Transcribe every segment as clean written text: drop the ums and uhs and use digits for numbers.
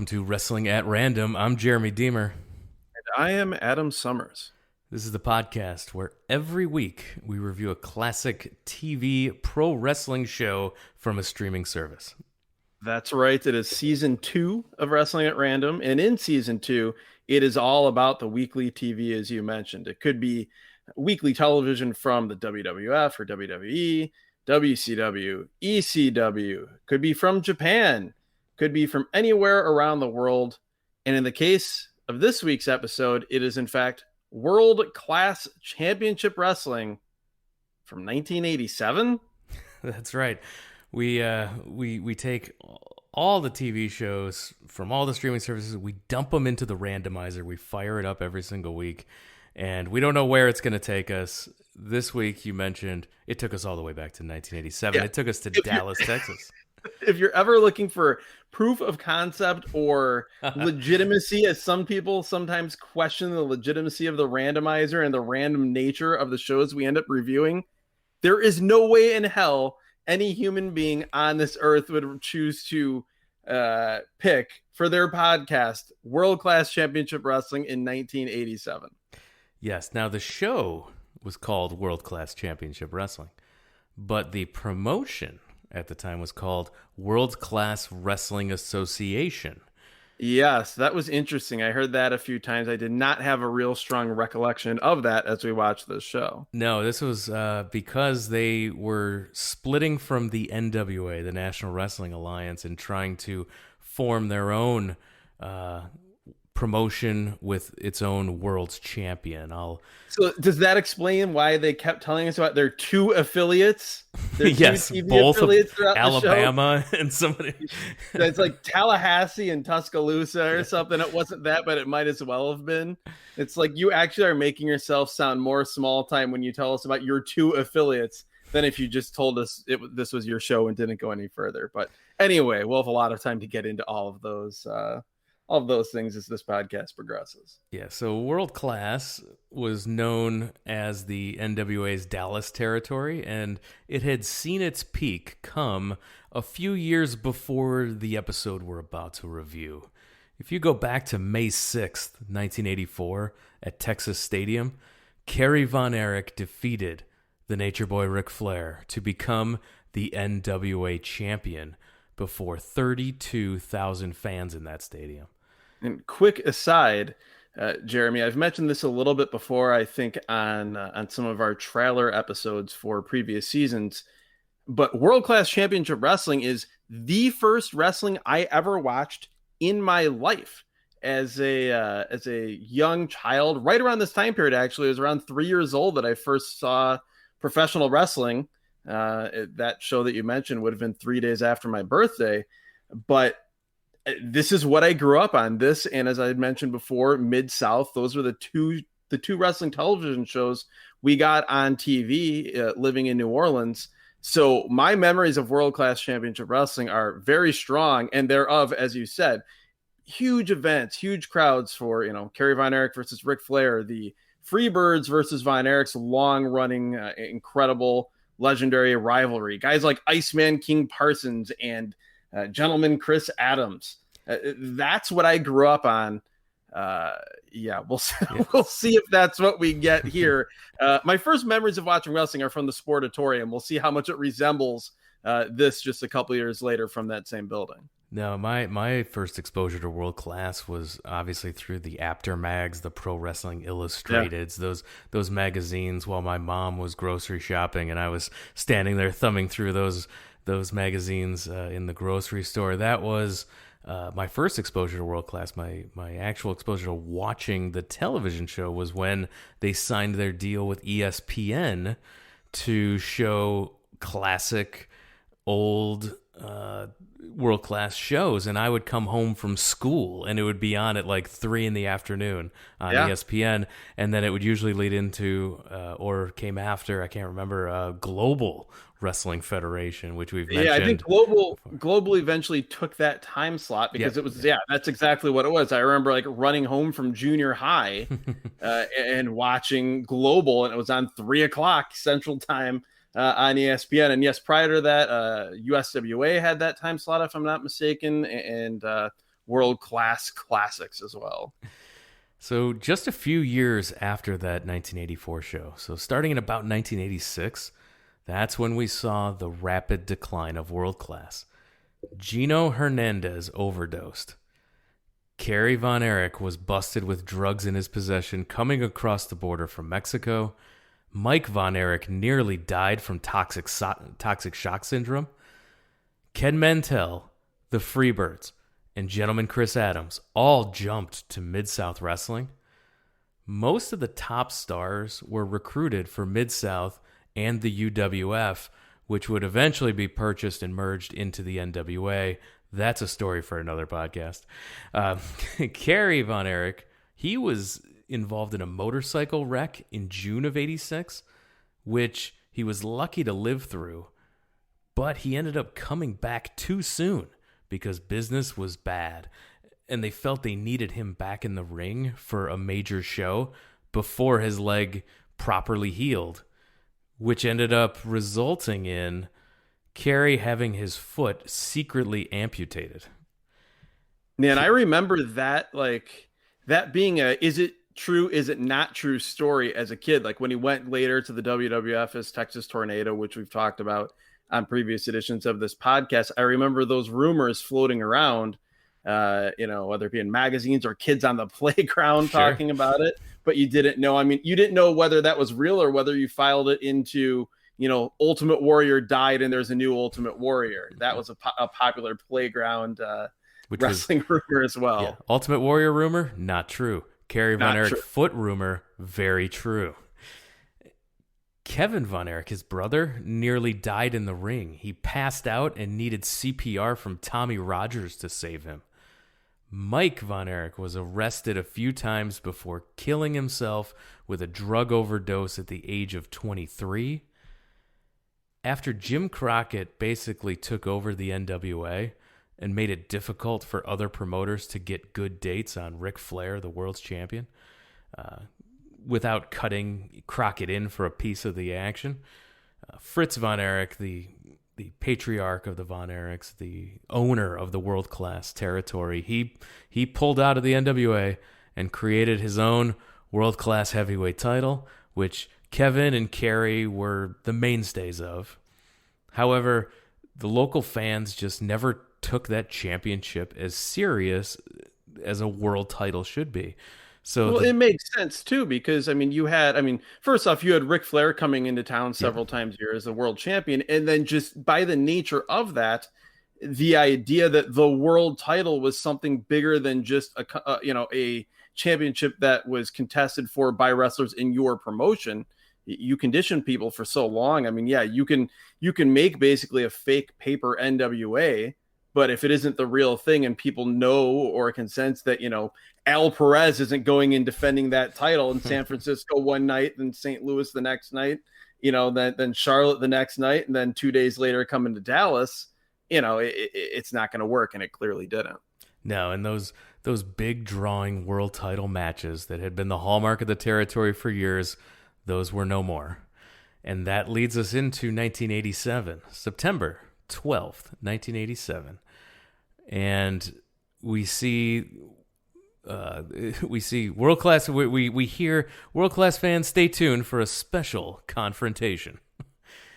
welcome to Wrestling at Random. I'm Jeremy Deemer. And I am Adam Summers. This is the podcast where every week we review a classic TV pro wrestling show from a streaming service. That's right. It is season 2 of Wrestling at Random. And in season 2, it is all about the weekly TV, as you mentioned. It could be weekly television from the WWF or WWE, WCW, ECW. Could be from Japan. Could be from anywhere around the world. And in the case of this week's episode, it is in fact World Class Championship Wrestling from 1987. That's right. We take all the TV shows from all the streaming services, we dump them into the randomizer, we fire it up every single week, and we don't know where it's going to take us. This week, you mentioned it took us all the way back to 1987. Yeah. It took us to Dallas, Texas. If you're ever looking for proof of concept or legitimacy, as some people sometimes question the legitimacy of the randomizer and the random nature of the shows we end up reviewing, there is no way in hell any human being on this earth would choose to pick for their podcast World Class Championship Wrestling in 1987. Yes. Now, the show was called World Class Championship Wrestling, but the promotion at the time was called World Class Wrestling Association. Yes, that was interesting. I heard that a few times. I did not have a real strong recollection of that as we watched this show. No, this was because they were splitting from the NWA, the National Wrestling Alliance, and trying to form their own promotion with its own world's champion. So does that explain why they kept telling us about their two affiliates? Their yes, two TV both affiliates of Alabama and somebody. It's like Tallahassee and Tuscaloosa or something. It wasn't that, but it might as well have been. It's like you actually are making yourself sound more small time when you tell us about your two affiliates than if you just told us this was your show and didn't go any further. But anyway, we'll have a lot of time to get into all of those things as this podcast progresses. Yeah, so World Class was known as the NWA's Dallas territory, and it had seen its peak come a few years before the episode we're about to review. If you go back to May 6th, 1984, at Texas Stadium, Kerry Von Erich defeated the Nature Boy Ric Flair to become the NWA champion before 32,000 fans in that stadium. And quick aside, Jeremy, I've mentioned this a little bit before, I think, on some of our trailer episodes for previous seasons, but World Class Championship Wrestling is the first wrestling I ever watched in my life as a young child. Right around this time period, actually, it was around 3 years old that I first saw professional wrestling. That show that you mentioned would have been 3 days after my birthday, but this is what I grew up on. This, and as I had mentioned before, Mid-South, those were the two wrestling television shows we got on TV living in New Orleans. So my memories of World Class Championship Wrestling are very strong, and thereof, as you said, huge events, huge crowds for, Kerry Von Erich versus Ric Flair, the Freebirds versus Von Erich's long-running, incredible, legendary rivalry. Guys like Iceman King Parsons and Gentleman Chris Adams. That's what I grew up on. We'll see if that's what we get here. My first memories of watching wrestling are from the Sportatorium. We'll see how much it resembles this just a couple years later from that same building. No, my first exposure to World Class was obviously through the Apter mags, the Pro Wrestling Illustrateds, those magazines while my mom was grocery shopping and I was standing there thumbing through those magazines in the grocery store. That was my first exposure to World Class. My actual exposure to watching the television show was when they signed their deal with ESPN to show classic old World Class shows, and I would come home from school and it would be on at like 3 p.m. on ESPN, and then it would usually lead into or came after, I can't remember, Global Wrestling Federation, which we've mentioned. Yeah, I think Global eventually took that time slot because it was that's exactly what it was. I remember like running home from junior high and watching Global, and it was on 3:00 Central Time on ESPN. And yes, prior to that, USWA had that time slot, if I'm not mistaken, and world class classics as well. So just a few years after that 1984 show, so starting in about 1986, that's when we saw the rapid decline of world class. Gino Hernandez overdosed. Kerry Von Erich was busted with drugs in his possession coming across the border from Mexico. Mike Von Erich nearly died from toxic shock syndrome. Ken Mantell, the Freebirds, and Gentleman Chris Adams all jumped to Mid-South Wrestling. Most of the top stars were recruited for Mid-South and the UWF, which would eventually be purchased and merged into the NWA. That's a story for another podcast. Kerry Von Erich, he was involved in a motorcycle wreck in June of 86, which he was lucky to live through, but he ended up coming back too soon because business was bad, and they felt they needed him back in the ring for a major show before his leg properly healed, which ended up resulting in Kerry having his foot secretly amputated. Man, I remember that, like, that being a is it true, is it not true story as a kid. Like when he went later to the WWF as Texas Tornado, which we've talked about on previous editions of this podcast, I remember those rumors floating around, whether it be in magazines or kids on the playground talking about it, but you didn't know. I mean, you didn't know whether that was real or whether you filed it into, Ultimate Warrior died and there's a new Ultimate Warrior. That was a popular playground wrestling rumor as well. Yeah. Ultimate Warrior rumor, not true. Kerry Von Erich foot rumor, very true. Kevin Von Erich, his brother, nearly died in the ring. He passed out and needed CPR from Tommy Rogers to save him. Mike Von Erich was arrested a few times before killing himself with a drug overdose at the age of 23. After Jim Crockett basically took over the NWA and made it difficult for other promoters to get good dates on Ric Flair, the world's champion, without cutting Crockett in for a piece of the action, Fritz Von Erich, the patriarch of the Von Erichs, the owner of the world-class territory, he pulled out of the NWA and created his own world-class heavyweight title, which Kevin and Kerry were the mainstays of. However, the local fans just never took that championship as serious as a world title should be. So it makes sense too, because first off, you had Ric Flair coming into town several times a year as a world champion, and then just by the nature of that, the idea that the world title was something bigger than just a championship that was contested for by wrestlers in your promotion. You condition people for so long. I mean, yeah, you can make basically a fake paper NWA, but if it isn't the real thing and people know or can sense that, Al Perez isn't going in defending that title in San Francisco one night, then St. Louis the next night, then Charlotte the next night, and then 2 days later coming to Dallas, it's not going to work, and it clearly didn't. No, and those big drawing world title matches that had been the hallmark of the territory for years, those were no more. And that leads us into 1987, September 12th, 1987. And we see world class. We hear world class fans. Stay tuned for a special confrontation.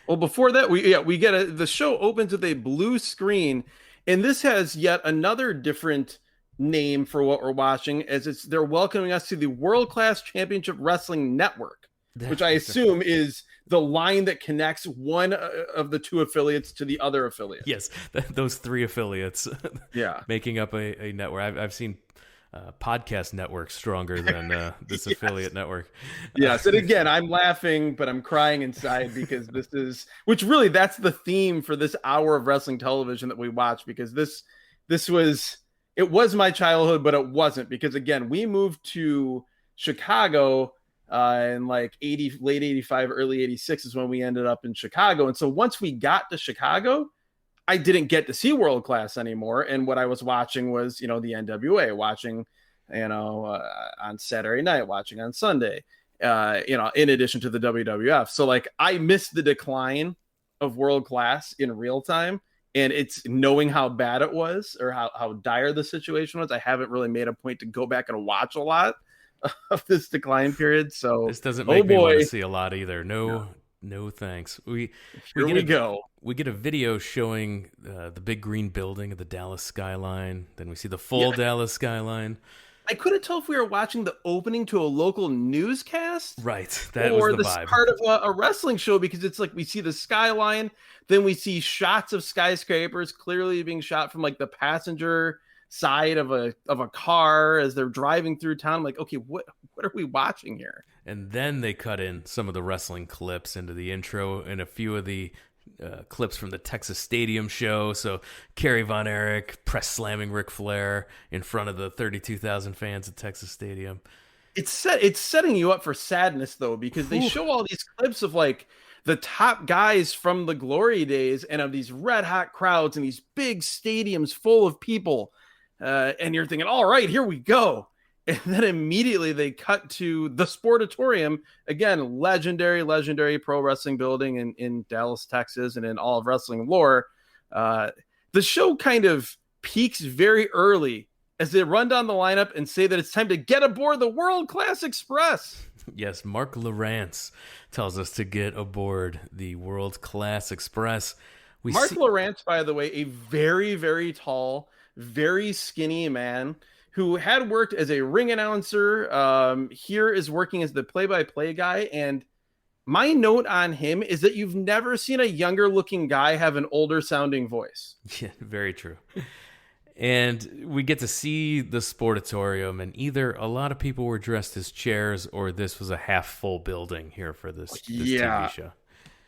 Well, before that, we get the show opens with a blue screen, and this has yet another different name for what we're watching, as they're welcoming us to the World Class Championship Wrestling Network, which I assume is the line that connects one of the two affiliates to the other affiliate. Yes, those three affiliates. Making up a network. I've seen podcast networks stronger than this affiliate network. Yes, and again, I'm laughing, but I'm crying inside because that's the theme for this hour of wrestling television that we watch, because it was my childhood, but it wasn't, because again, we moved to Chicago in like late 85, early 86 is when we ended up in Chicago. And so once we got to Chicago, I didn't get to see World Class anymore. And what I was watching was, the NWA, watching, on Saturday night, watching on Sunday, in addition to the WWF. So like I missed the decline of World Class in real time. And it's knowing how bad it was or how dire the situation was. I haven't really made a point to go back and watch a lot of this decline period. So, This doesn't oh make me want boy, to see a lot either. No, thanks. here we go. We get a video showing the big green building of the Dallas skyline. Then we see the full Dallas skyline. I couldn't tell if we were watching the opening to a local newscast, Right, that or was the this vibe. part of a wrestling show, because it's like we see the skyline, then we see shots of skyscrapers clearly being shot from like the passenger side of a car as they're driving through town. I'm like, okay, what are we watching here? And then they cut in some of the wrestling clips into the intro and a few of the clips from the Texas Stadium show. So Kerry Von Erich press slamming Ric Flair in front of the 32,000 fans at Texas Stadium. It's setting you up for sadness though, because they show all these clips of like the top guys from the glory days and of these red hot crowds and these big stadiums full of people. And you're thinking, all right, here we go. And then immediately they cut to the Sportatorium, again, legendary pro wrestling building in Dallas, Texas, and in all of wrestling lore. The show kind of peaks very early as they run down the lineup and say that it's time to get aboard the World Class Express. Yes, Mark Lawrence tells us to get aboard the World Class Express. Lawrence, by the way, a very, very tall, very skinny man who had worked as a ring announcer, here is working as the play-by-play guy. And my note on him is that you've never seen a younger looking guy have an older sounding voice. Yeah, very true. And we get to see the Sportatorium, and either a lot of people were dressed as chairs or this was a half full building here for this TV show.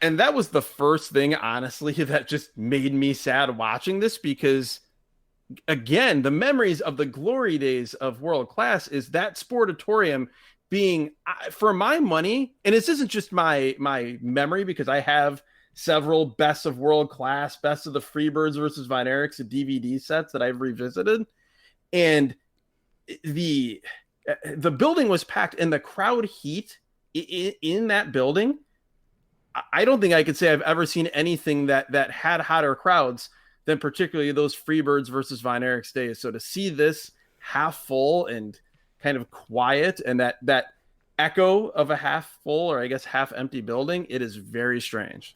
And that was the first thing, honestly, that just made me sad watching this, because again, the memories of the glory days of World Class is that Sportatorium being, for my money, and this isn't just my memory, because I have several best of World Class, best of the Freebirds versus Von Erichs DVD sets that I've revisited, and the building was packed, and the crowd heat in that building, I don't think I could say I've ever seen anything that had hotter crowds than particularly those Freebirds versus Von Erichs days. So to see this half full and kind of quiet, and that echo of a half full, or I guess half empty building, it is very strange.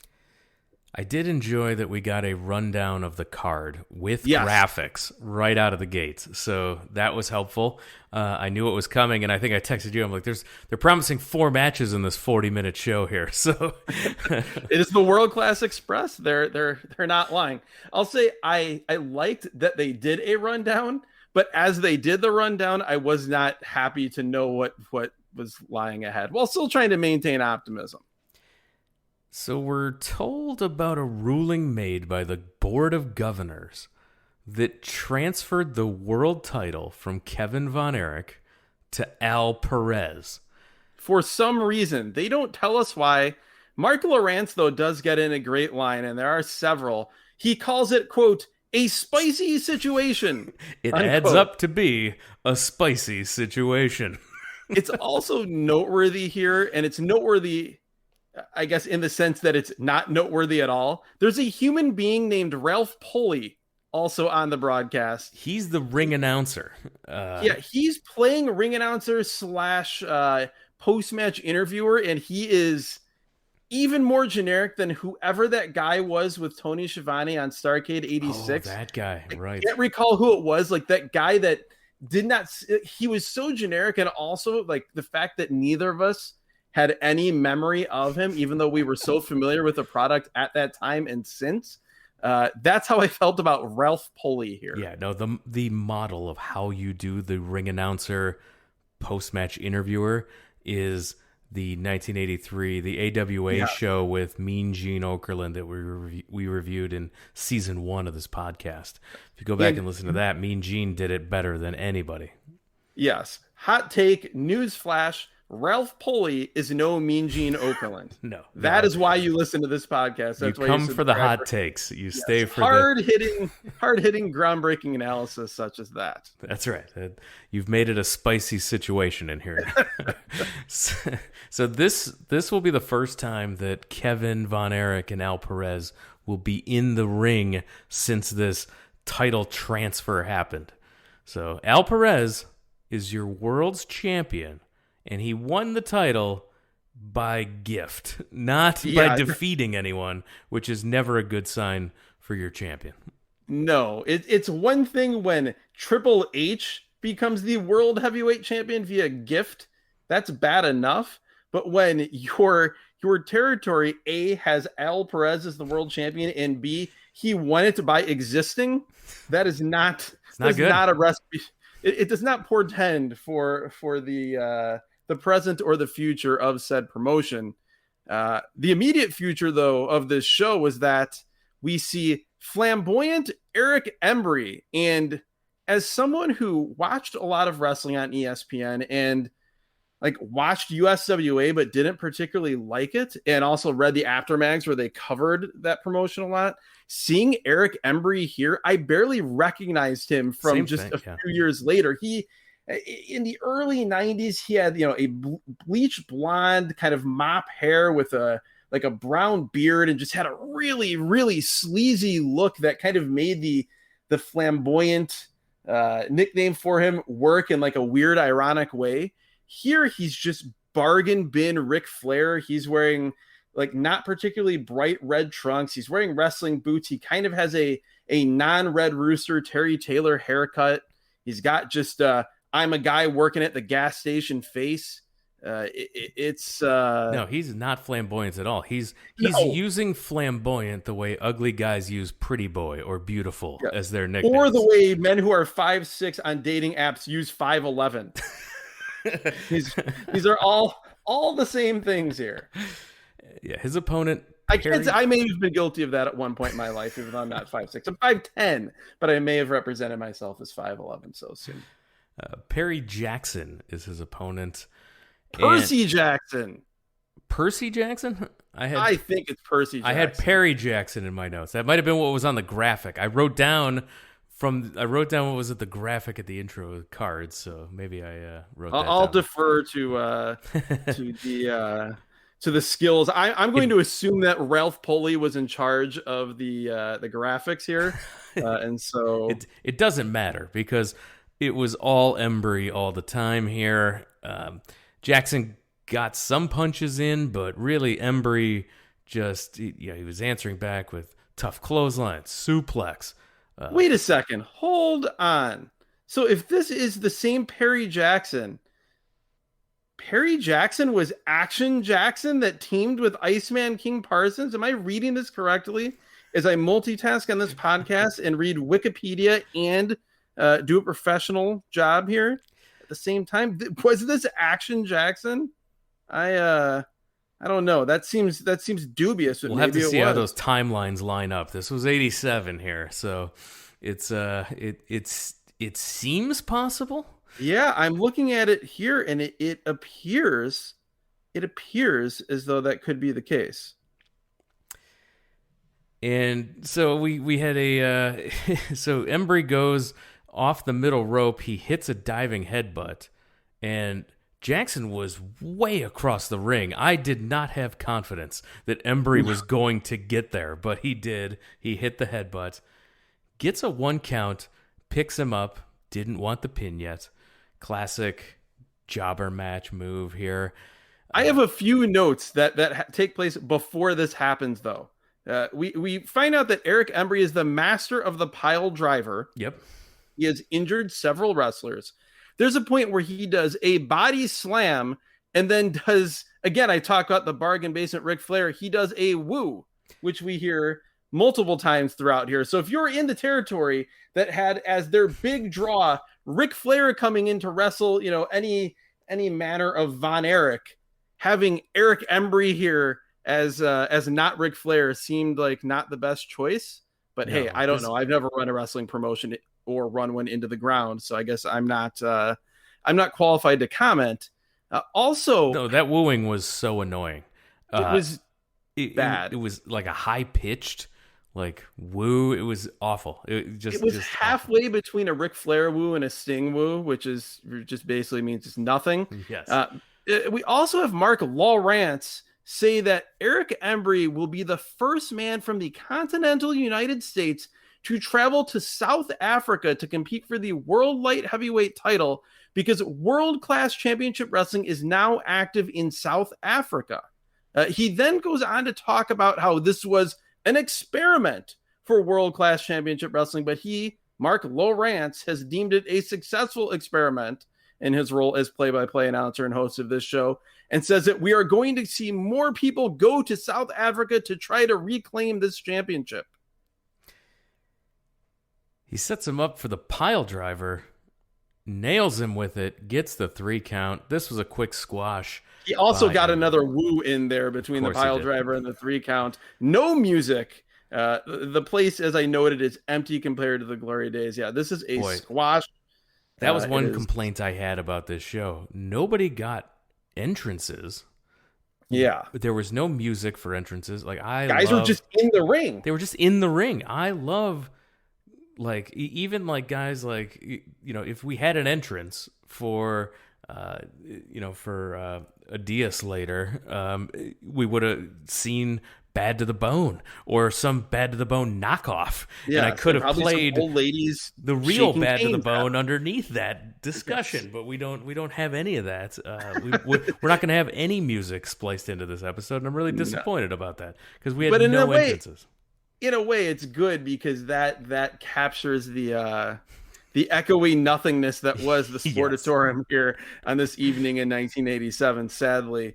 I did enjoy that we got a rundown of the card with graphics right out of the gates. So that was helpful. I knew it was coming, and I think I texted you. I'm like, they're promising 4 matches in this 40-minute show here. So it is the World Class Express. They're not lying. I'll say I liked that they did a rundown, but as they did the rundown, I was not happy to know what was lying ahead, while still trying to maintain optimism. So we're told about a ruling made by the Board of Governors that transferred the world title from Kevin Von Erich to Al Perez. For some reason. They don't tell us why. Mark Lawrence, though, does get in a great line, and there are several. He calls it, quote, a spicy situation. It unquote. Adds up to be a spicy situation. It's also noteworthy here, and it's noteworthy, I guess, in the sense that it's not noteworthy at all. There's a human being named Ralph Pulley also on the broadcast. He's the ring announcer. He's playing ring announcer / post-match interviewer, and he is even more generic than whoever that guy was with Tony Schiavone on Starrcade 86. Oh, that guy, right. I can't recall who it was. Like that guy that he was so generic, and also like the fact that neither of us had any memory of him, even though we were so familiar with the product at that time and since. That's how I felt about Ralph Pulley here. Yeah, no, the model of how you do the ring announcer post-match interviewer is the 1983, the AWA show with Mean Gene Okerlund that we reviewed in season 1 of this podcast. If you go back and listen to that, Mean Gene did it better than anybody. Yes. Hot take, news flash, Ralph Pulley is no Mean Gene Okerlund. No. That is why you listen to this podcast. That's you why come for the hot takes. You stay for hard hitting, groundbreaking analysis such as that. That's right. You've made it a spicy situation in here. So this will be the first time that Kevin Von Erich and Al Perez will be in the ring since this title transfer happened. So Al Perez is your world's champion, and he won the title by gift, not by defeating anyone, which is never a good sign for your champion. No, it's one thing when Triple H becomes the world heavyweight champion via gift. That's bad enough. But when your territory, A, has Al Perez as the world champion, and B, he won it by existing, that is not, not a recipe. It does not portend for the present or the future of said promotion. The immediate future, though, of this show was that we see flamboyant Erich Embry. And as someone who watched a lot of wrestling on ESPN and watched USWA but didn't particularly like it, and also read the aftermags where they covered that promotion a lot, seeing Erich Embry here, I barely recognized him from a few years later. He, in the early 90s, he had a bleach blonde kind of mop hair with a brown beard, and just had a really, really sleazy look that kind of made the flamboyant nickname for him work in a weird, ironic way. Here, he's just bargain bin Ric Flair. He's wearing not particularly bright red trunks. He's wearing wrestling boots. He kind of has a non-Red Rooster Terry Taylor haircut. He's got just I'm a guy working at the gas station face. No, he's not flamboyant at all. He's using flamboyant the way ugly guys use pretty boy or beautiful as their nicknames, or the way men who are 5'6" on dating apps use 5'11". These are all the same things here. Yeah, his opponent. I may have been guilty of that at one point in my life, even though I'm not 5'6". I'm 5'10", but I may have represented myself as 5'11" so soon. Perry Jackson is his opponent. Percy Jackson. Percy Jackson? I think it's Percy Jackson. I had Perry Jackson in my notes. That might have been what was on the graphic. I wrote down what was at the graphic at the intro cards, so maybe I wrote that I'll down. defer to the skills. I'm going to assume that Ralph Pulley was in charge of the graphics here, and so it doesn't matter because it was all Embry all the time here. Jackson got some punches in, but really Embry just he was answering back with tough clothesline, suplex. Wait a second, hold on. So if this is the same Perry Jackson was Action Jackson that teamed with Iceman King Parsons? Am I reading this correctly? As I multitask on this podcast and read Wikipedia and do a professional job here at the same time? Was this Action Jackson? I don't know. That seems dubious. We'll have to see how those timelines line up. This was 87 here, so it seems possible. Yeah, I'm looking at it here, and it appears as though that could be the case. And so we had so Embry goes off the middle rope. He hits a diving headbutt, and Jackson was way across the ring. I did not have confidence that Embry was going to get there, but he did. He hit the headbutt, gets a 1 count, picks him up, didn't want the pin yet. Classic jobber match move here. I have a few notes that take place before this happens, though. We find out that Erich Embry is the master of the pile driver. Yep. He has injured several wrestlers. There's a point where he does a body slam and then does, again, I talk about the bargain basement Ric Flair. He does a woo, which we hear multiple times throughout here. So if you're in the territory that had as their big draw Ric Flair coming in to wrestle, any manner of Von Erich, having Erich Embry here as not Ric Flair seemed like not the best choice. But hey, I don't know. I've never run a wrestling promotion or run one into the ground, so I guess I'm not qualified to comment. Also, No, that wooing was so annoying. it Uh, was it bad. was like a high pitched like woo. It was awful. It It was just awful. halfway between a Ric Flair woo and a Sting woo, which is just basically means it's nothing. Yes. Uh, we also have Mark Lawrence say that Eric Embry will be the first man from the continental United States to travel to South Africa to compete for the World Light Heavyweight title because World Class Championship Wrestling is now active in South Africa. He then goes on to talk about how this was an experiment for World Class Championship Wrestling, but he, Mark Lawrence, has deemed it a successful experiment in his role as play-by-play announcer and host of this show, and says that we are going to see more people go to South Africa to try to reclaim this championship. He sets him up for the pile driver, nails him with it, gets the 3 count. This was a quick squash. He also got another woo in there between the pile driver and the 3 count. No music. The place, as I noted, is empty compared to the glory days. Yeah, this is a squash. That was one complaint I had about this show. Nobody got entrances. Yeah. There was no music for entrances. Guys were just in the ring. They were just in the ring. I love, even guys if we had an entrance for, Adias later, we would have seen Bad to the Bone or some Bad to the Bone knockoff. Yeah, and I could have played old ladies the real Bad to the Bone underneath that discussion, yes. But we don't have any of that. We're not going to have any music spliced into this episode, and I'm really disappointed about that because we had no entrances. In a way, it's good because that captures the echoey nothingness that was the Sportatorium yes. here on this evening in 1987. Sadly,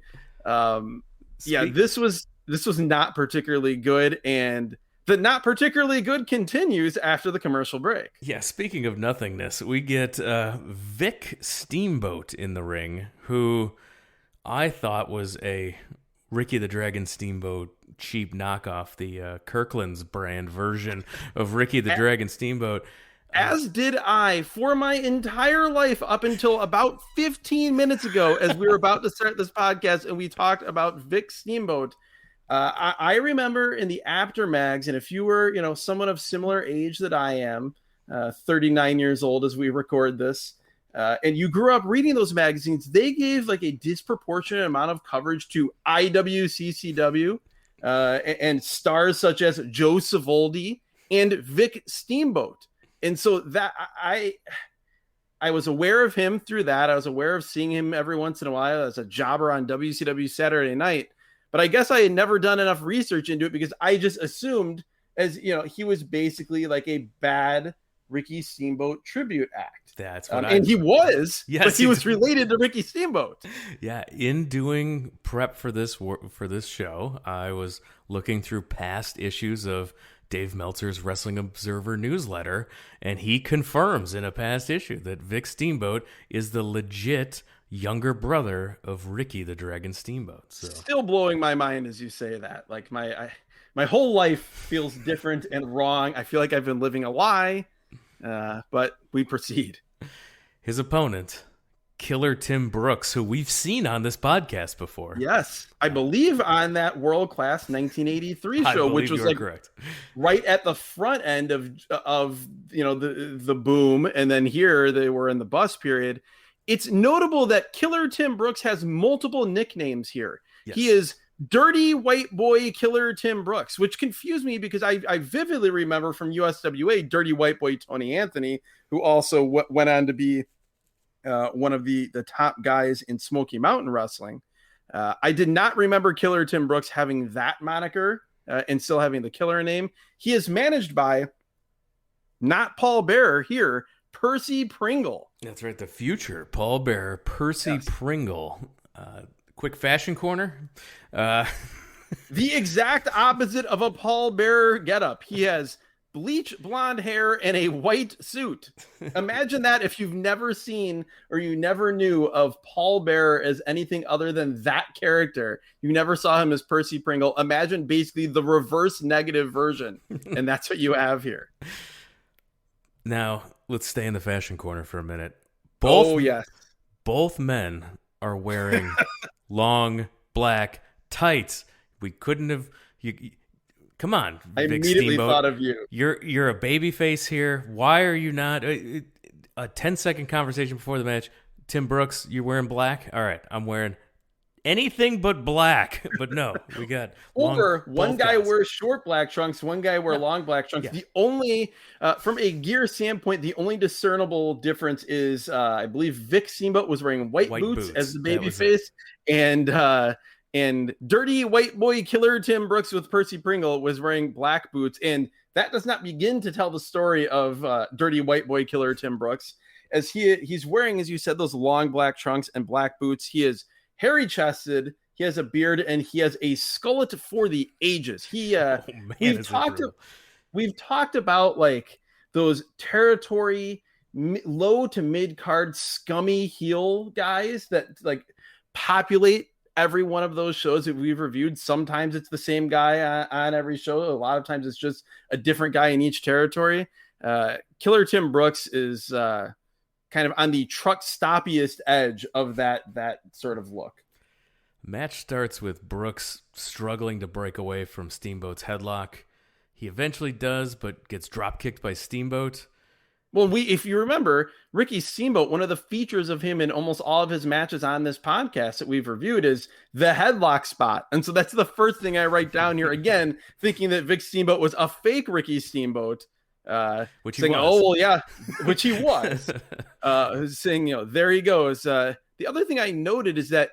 this was not particularly good, and the not particularly good continues after the commercial break. Yeah, speaking of nothingness, we get Vic Steamboat in the ring, who I thought was a Ricky the Dragon Steamboat cheap knockoff, the Kirkland's brand version of Ricky the Dragon Steamboat. As did I for my entire life up until about 15 minutes ago as we were about to start this podcast and we talked about Vic Steamboat. I remember in the Apter mags, and if you were, someone of similar age that I am, 39 years old as we record this, and you grew up reading those magazines, they gave like a disproportionate amount of coverage to IWCCW and stars such as Joe Savoldi and Vic Steamboat. And so that I was aware of him through that. I was aware of seeing him every once in a while as a jobber on WCW Saturday Night. But I guess I had never done enough research into it because I just assumed he was basically like a bad Ricky Steamboat tribute act. That's what and he was, yes, but he was related to Ricky Steamboat. Yeah, in doing prep for this show, I was looking through past issues of Dave Meltzer's Wrestling Observer newsletter, and he confirms in a past issue that Vic Steamboat is the legit younger brother of Ricky the Dragon Steamboat. So. Still blowing my mind as you say that. Like my whole life feels different and wrong. I feel like I've been living a lie, but we proceed. His opponent, Killer Tim Brooks, who we've seen on this podcast before. Yes, I believe on that World Class 1983 show, which was correct. Right at the front end of the boom, and then here they were in the bust period. It's notable that Killer Tim Brooks has multiple nicknames here. Yes. He is Dirty White Boy Killer Tim Brooks, which confused me because I vividly remember from USWA Dirty White Boy Tony Anthony, who also went on to be one of the top guys in Smoky Mountain Wrestling. I did not remember Killer Tim Brooks having that moniker and still having the Killer name. He is managed by not Paul Bearer here, Percy Pringle. That's right, the future Paul Bearer, Percy yes. Pringle. Quick fashion corner. The exact opposite of a Paul Bearer getup. He has bleach blonde hair and a white suit. Imagine that if you've never seen or you never knew of Paul Bearer as anything other than that character. You never saw him as Percy Pringle. Imagine basically the reverse negative version. And that's what you have here. Now, let's stay in the fashion corner for a minute. Both men are wearing long black tights. We couldn't have. Come on, I Vic immediately Steamboat. thought of you. You're a baby face here. Why are you not a 10-second conversation before the match? Tim Brooks, you're wearing black. All right, I'm wearing anything but black. But no, we got Or one guy wears short black trunks, one guy wears long black trunks. Yeah. The only, from a gear standpoint, the only discernible difference is, I believe Vic Steamboat was wearing white boots as the baby face, and dirty white boy killer Tim Brooks with Percy Pringle was wearing black boots. And that does not begin to tell the story of dirty white boy killer Tim Brooks, as he's wearing, as you said, those long black trunks and black boots. He is hairy chested. He has a beard, and he has a skullet for the ages. We've talked about like those territory low to mid card scummy heel guys that like populate every one of those shows that we've reviewed. Sometimes it's the same guy on every show. A lot of times it's just a different guy in each territory. Killer Tim Brooks is kind of on the truck stoppiest edge of that sort of look. Match starts with Brooks struggling to break away from Steamboat's headlock. He eventually does, but gets drop kicked by Steamboat. Well, if you remember, Ricky Steamboat, one of the features of him in almost all of his matches on this podcast that we've reviewed is the headlock spot. And so that's the first thing I write down here, again, thinking that Vic Steamboat was a fake Ricky Steamboat. Which he saying, was. oh, well, yeah, which he was. Saying, there he goes. The other thing I noted is that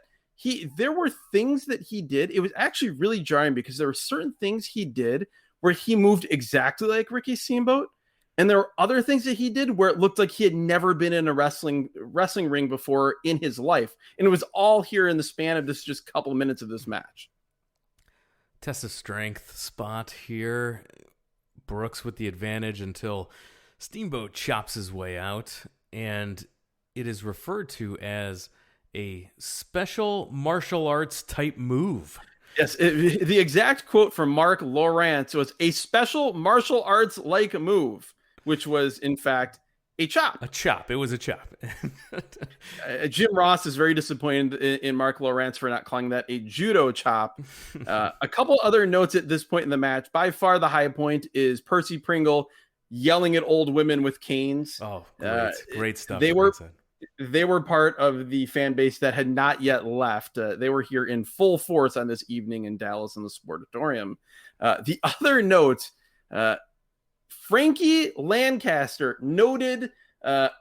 there were things that he did. It was actually really jarring because there were certain things he did where he moved exactly like Ricky Steamboat. And there were other things that he did where it looked like he had never been in a wrestling ring before in his life. And it was all here in the span of this just couple of minutes of this match. Test of strength spot here. Brooks with the advantage until Steamboat chops his way out. And it is referred to as a special martial arts type move. Yes, the exact quote from Mark Lawrence was a special martial arts like move, which was in fact a chop. A chop. It was a chop. Jim Ross is very disappointed in Mark Lawrence for not calling that a judo chop. A couple other notes at this point in the match. By far the high point is Percy Pringle yelling at old women with canes. Oh, great stuff. They were part of the fan base that had not yet left. They were here in full force on this evening in Dallas in the Sportatorium. The other note, Frankie Lancaster, noted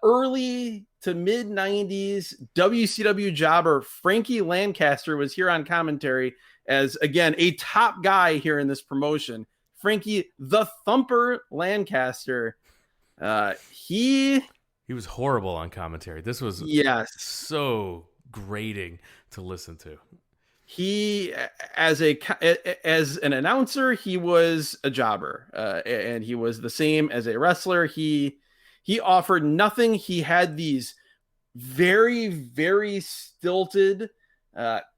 early to mid 90s WCW jobber Frankie Lancaster, was here on commentary as, again, a top guy here in this promotion. Frankie the Thumper Lancaster. He was horrible on commentary. This was so grating to listen to. He, as an announcer, he was a jobber, and he was the same as a wrestler. He offered nothing. He had these very, very stilted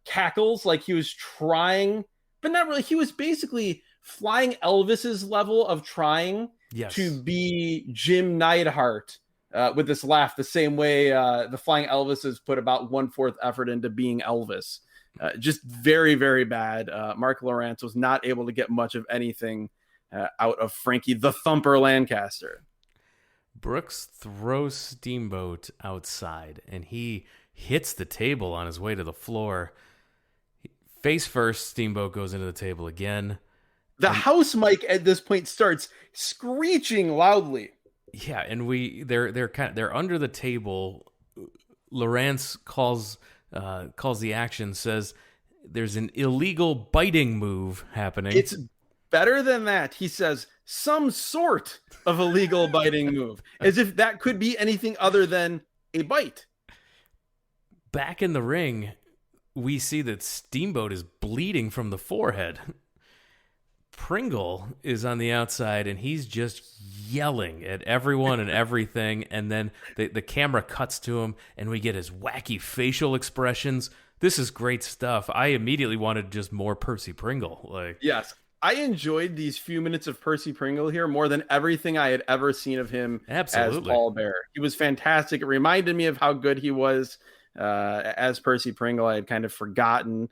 cackles, like he was trying, but not really. He was basically flying Elvis's level of trying to be Jim Neidhart. With this laugh, the same way the Flying Elvises put about 1/4 effort into being Elvis. Just very, very bad. Mark Lawrence was not able to get much of anything out of Frankie the Thumper Lancaster. Brooks throws Steamboat outside, and he hits the table on his way to the floor. Face first, Steamboat goes into the table again. The house mic at this point starts screeching loudly. Yeah, and they're under the table. Lawrence calls the action, says there's an illegal biting move happening. It's better than that. He says some sort of illegal biting move, as if that could be anything other than a bite. Back in the ring, we see that Steamboat is bleeding from the forehead. Pringle is on the outside, and he's just yelling at everyone and everything, and then the camera cuts to him, and we get his wacky facial expressions. This is great stuff. I immediately wanted just more Percy Pringle. Yes, I enjoyed these few minutes of Percy Pringle here more than everything I had ever seen of him as Paul Bearer. He was fantastic. It reminded me of how good he was as Percy Pringle. I had kind of forgotten.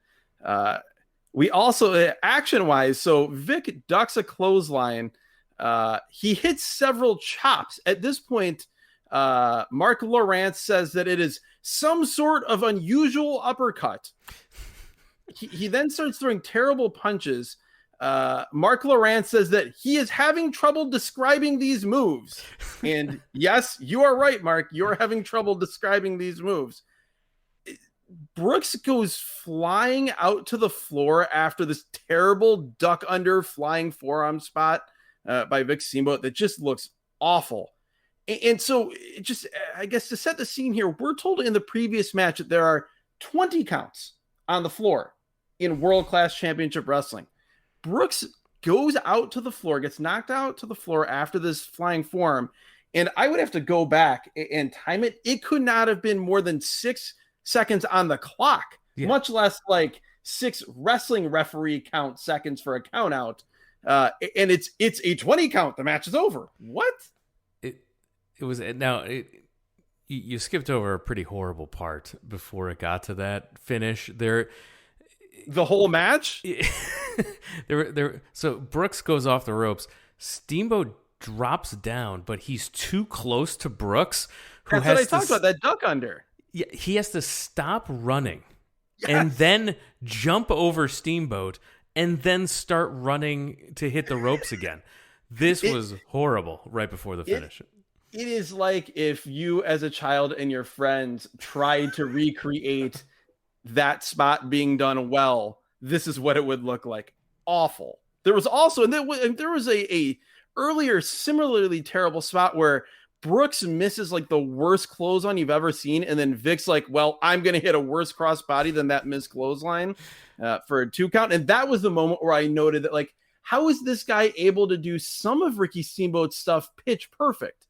We also, action-wise, so Vic ducks a clothesline. He hits several chops. At this point, Mark Lawrence says that it is some sort of unusual uppercut. He then starts throwing terrible punches. Mark Lawrence says that he is having trouble describing these moves. And yes, you are right, Mark. You're having trouble describing these moves. Brooks goes flying out to the floor after this terrible duck under flying forearm spot by Vic Steamboat that just looks awful. And so just, I guess to set the scene here, we're told in the previous match that there are 20 counts on the floor in World Class Championship Wrestling. Brooks goes out to the floor, gets knocked out to the floor after this flying forearm. And I would have to go back and time it. It could not have been more than 6 seconds on the clock, much less like 6 wrestling referee count seconds for a count out. And it's a 20 count. The match is over. What? It was now. You skipped over a pretty horrible part before it got to that finish. The whole match. So Brooks goes off the ropes. Steamboat drops down, but he's too close to Brooks. That's what I talked about. That duck under. Yeah, he has to stop running and then jump over Steamboat and then start running to hit the ropes again. This was horrible right before the finish. It is like if you as a child and your friends tried to recreate that spot being done well. This is what it would look like. Awful. There was also, and there was a earlier similarly terrible spot where Brooks misses like the worst clothesline you've ever seen. And then Vic's like, well, I'm going to hit a worse crossbody than that missed clothesline for a 2 count. And that was the moment where I noted that, like, how is this guy able to do some of Ricky Steamboat's stuff pitch perfect?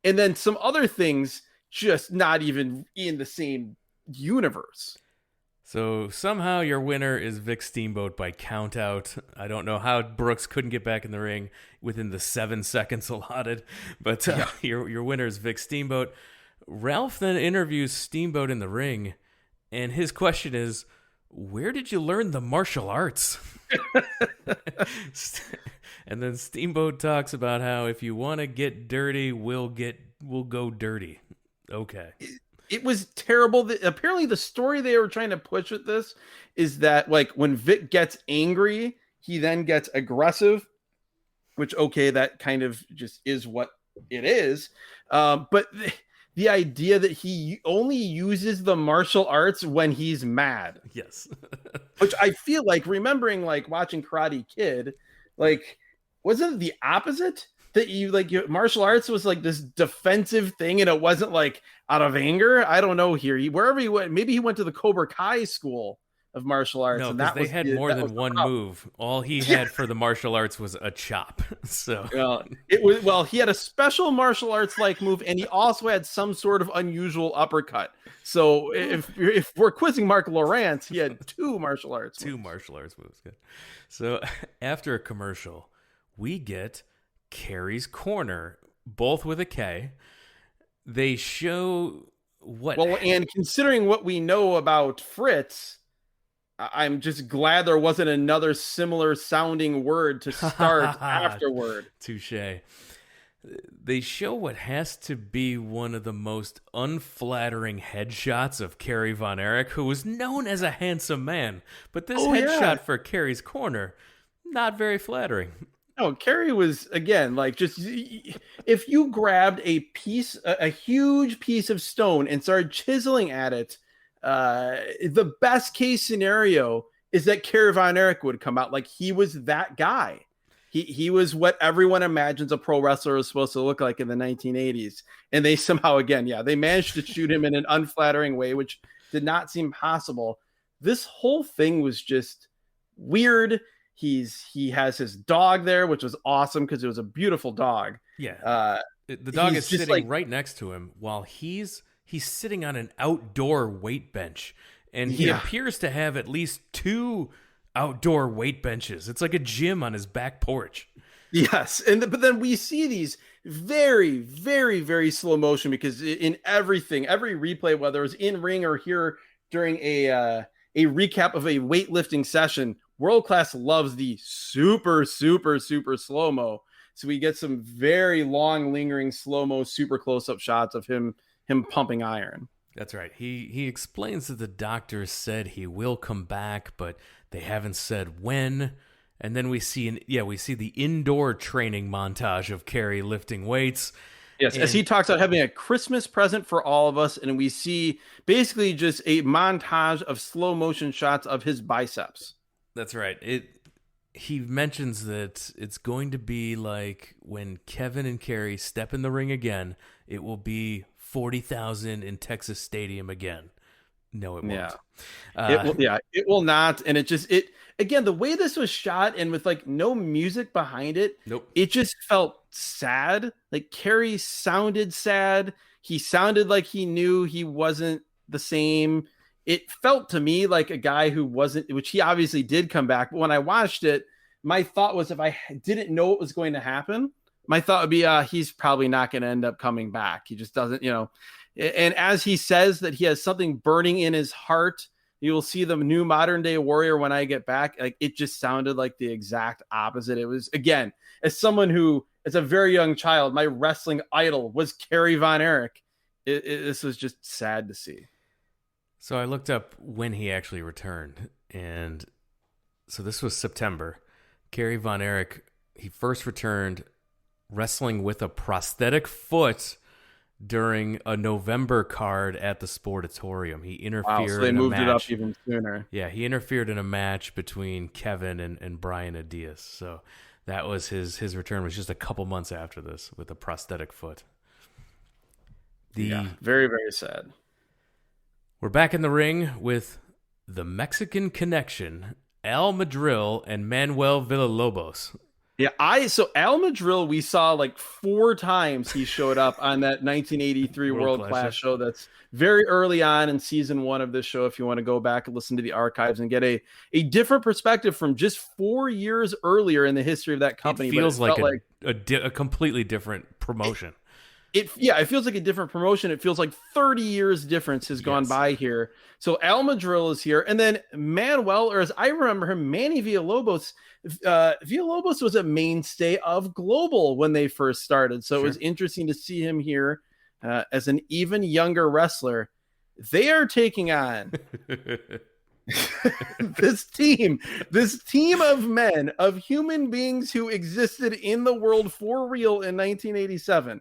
And then some other things just not even in the same universe. So somehow your winner is Vic Steamboat by count out. I don't know how Brooks couldn't get back in the ring within the 7 seconds allotted, but your winner is Vic Steamboat. Ralph then interviews Steamboat in the ring, and his question is, where did you learn the martial arts? And then Steamboat talks about how if you want to get dirty, we'll go dirty. Okay. It was terrible. Apparently the story they were trying to push with this is that, like, when Vic gets angry, he then gets aggressive, which, okay, that kind of just is what it is. But the idea that he only uses the martial arts when he's mad. Yes. Which I feel like, remembering, like, watching Karate Kid, like, wasn't it the opposite? That you, like, your martial arts was like this defensive thing and it wasn't like out of anger. I don't know here. Wherever he went, maybe he went to the Cobra Kai school of martial arts. No, because they had more than one move. All he had for the martial arts was a chop. So he had a special martial arts like move, and he also had some sort of unusual uppercut. So if we're quizzing Mark Lawrence, he had 2 martial arts. Martial arts moves. Good. So after a commercial, we get Kerry's Korner, both with a K. They show what... Well, and considering what we know about Fritz, I'm just glad there wasn't another similar sounding word to start afterward. Touché. They show what has to be one of the most unflattering headshots of Kerry Von Erich, who was known as a handsome man. But this headshot for Kerry's Korner, not very flattering. No, Kerry was, again, like, just, if you grabbed a huge piece of stone and started chiseling at it, the best case scenario is that Kerry Von Erich would come out. Like, he was that guy. He was what everyone imagines a pro wrestler is supposed to look like in the 1980s. And they somehow, again, they managed to shoot him in an unflattering way, which did not seem possible. This whole thing was just weird. He has his dog there, which was awesome because it was a beautiful dog. Yeah. The dog is sitting right next to him while he's sitting on an outdoor weight bench. And he appears to have at least 2 outdoor weight benches. It's like a gym on his back porch. Yes. But then we see these very, very, very slow motion, because in everything, every replay, whether it was in ring or here during a recap of a weightlifting session, World Class loves the super, super, super slow mo. So we get some very long, lingering slow mo, super close up shots of him pumping iron. That's right. He explains that the doctor said he will come back, but they haven't said when. And then we see the indoor training montage of Kerry lifting weights. Yes, as he talks about having a Christmas present for all of us, and we see basically just a montage of slow motion shots of his biceps. That's right. He mentions that it's going to be like when Kevin and Kerry step in the ring again, it will be 40,000 in Texas Stadium again. No, it won't. It will not. And again, the way this was shot and with like no music behind it, nope. It just felt sad. Like Kerry sounded sad. He sounded like he knew he wasn't the same. It felt to me like a guy who wasn't, which he obviously did come back. But when I watched it, my thought was, if I didn't know what was going to happen, my thought would be, he's probably not going to end up coming back. He just doesn't, and as he says that he has something burning in his heart, you will see the new modern day warrior when I get back. Like, it just sounded like the exact opposite. It was, again, as someone who, as a very young child, my wrestling idol was Kerry Von Erich. This was just sad to see. So I looked up when he actually returned, and so this was September. Kerry Von Erich, he first returned wrestling with a prosthetic foot during a November card at the Sportatorium. He interfered so they in moved a match. It up even sooner. Yeah, he interfered in a match between Kevin and Brian Adias. So that was his return, was just a couple months after this with a prosthetic foot. Very, very sad. We're back in the ring with the Mexican Connection, Al Madril and Manuel Villalobos. Yeah, so Al Madril, we saw like 4 times he showed up on that 1983 World Class show. That's very early on in season 1 of this show. If you want to go back and listen to the archives and get a different perspective from just 4 years earlier in the history of that company. It feels like a completely different promotion. It feels like a different promotion. It feels like 30 years difference has gone by here. So Al Madril is here. And then Manuel, or as I remember him, Manny Villalobos. Villalobos was a mainstay of Global when they first started. So It was interesting to see him here as an even younger wrestler. They are taking on this team of men, of human beings who existed in the world for real in 1987.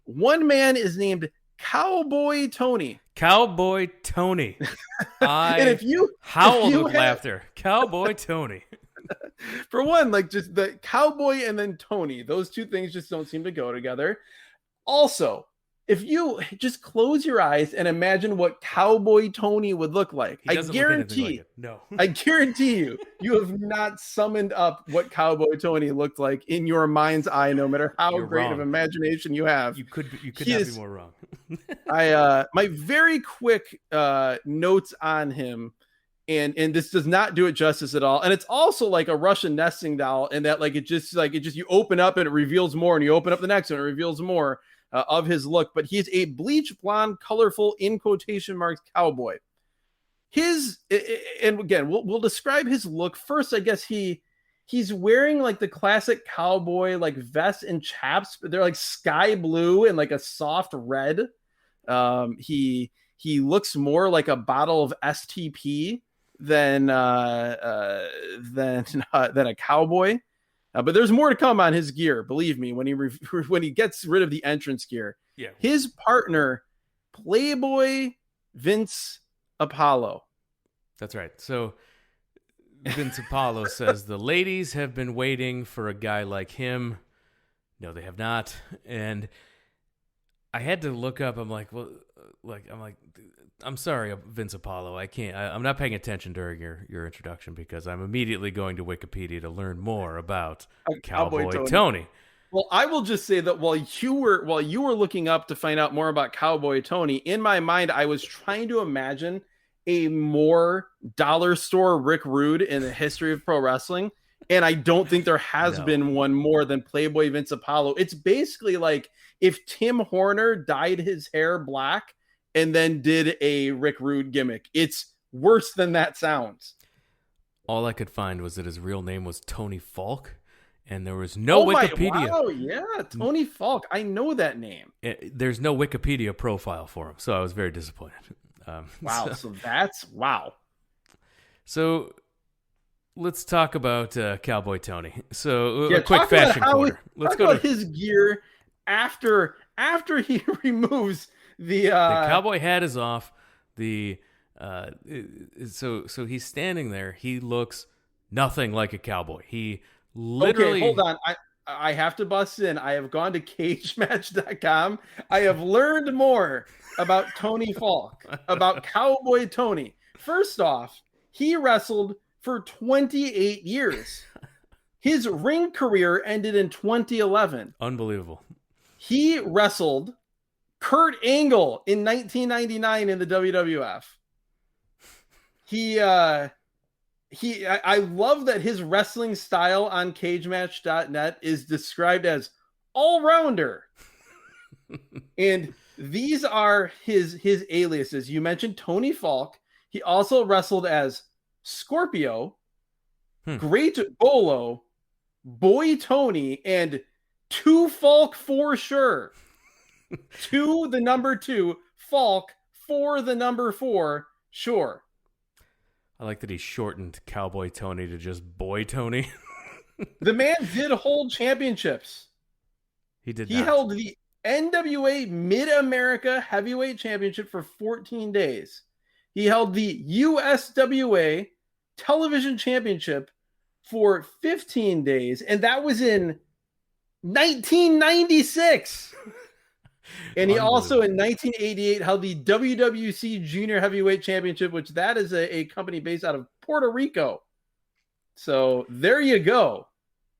One man is named Cowboy Tony. Cowboy Tony. And if you howled with laughter. Cowboy Tony. For one, like, just the cowboy and then Tony, those two things just don't seem to go together. Also, if you just close your eyes and imagine what Cowboy Tony would look like, I guarantee you, you have not summoned up what Cowboy Tony looked like in your mind's eye, no matter how great of imagination you have. You could not be more wrong. My very quick notes on him, and this does not do it justice at all. And it's also like a Russian nesting doll, in that it just you open up and it reveals more, and you open up the next one, and it reveals more of his look. But he's a bleach blonde, colorful, in quotation marks, cowboy. And again, we'll describe his look first. I guess he's wearing like the classic cowboy like vest and chaps, but they're like sky blue and like a soft red. He looks more like a bottle of STP than a cowboy. But there's more to come on his gear, believe me, when he gets rid of the entrance gear. Yeah. His partner, Playboy Vince Apollo. That's right. So Vince Apollo says the ladies have been waiting for a guy like him. No, they have not. And I had to look up. I'm sorry, Vince Apollo. I can't. I'm not paying attention during your introduction, because I'm immediately going to Wikipedia to learn more about Cowboy Tony. Well, I will just say that while you were looking up to find out more about Cowboy Tony, in my mind, I was trying to imagine a more dollar store Rick Rude in the history of pro wrestling. And I don't think there has No. been one more than Playboy Vince Apollo. It's basically like if Tim Horner dyed his hair black and then did a Rick Rude gimmick. It's worse than that sounds. All I could find was that his real name was Tony Falk, and there was no Wikipedia. Wow, yeah, Tony Falk. I know that name. There's no Wikipedia profile for him, so I was very disappointed. Wow, so that's wow. So let's talk about Cowboy Tony. So a quick fashion corner. Let's go about his gear after he removes the cowboy hat is off. So he's standing there. He looks nothing like a cowboy. He literally. Okay, hold on. I have to bust in. I have gone to cagematch.com. I have learned more about Tony Falk, about Cowboy Tony. First off, he wrestled for 28 years. His ring career ended in 2011. Unbelievable. He wrestled Kurt Angle in 1999 in the WWF. I love that his wrestling style on cagematch.net is described as all-rounder. And these are his aliases. You mentioned Tony Falk. He also wrestled as Scorpio, Great Bolo, Boy Tony, and Two Falk for sure. To the number 2, Falk for the number 4, sure. I like that he shortened Cowboy Tony to just Boy Tony. The man did hold championships. He held the NWA Mid-America Heavyweight Championship for 14 days. He held the USWA Television Championship for 15 days, and that was in 1996. And he also in 1988 held the WWC Junior Heavyweight Championship, which that is a company based out of Puerto Rico. So there you go.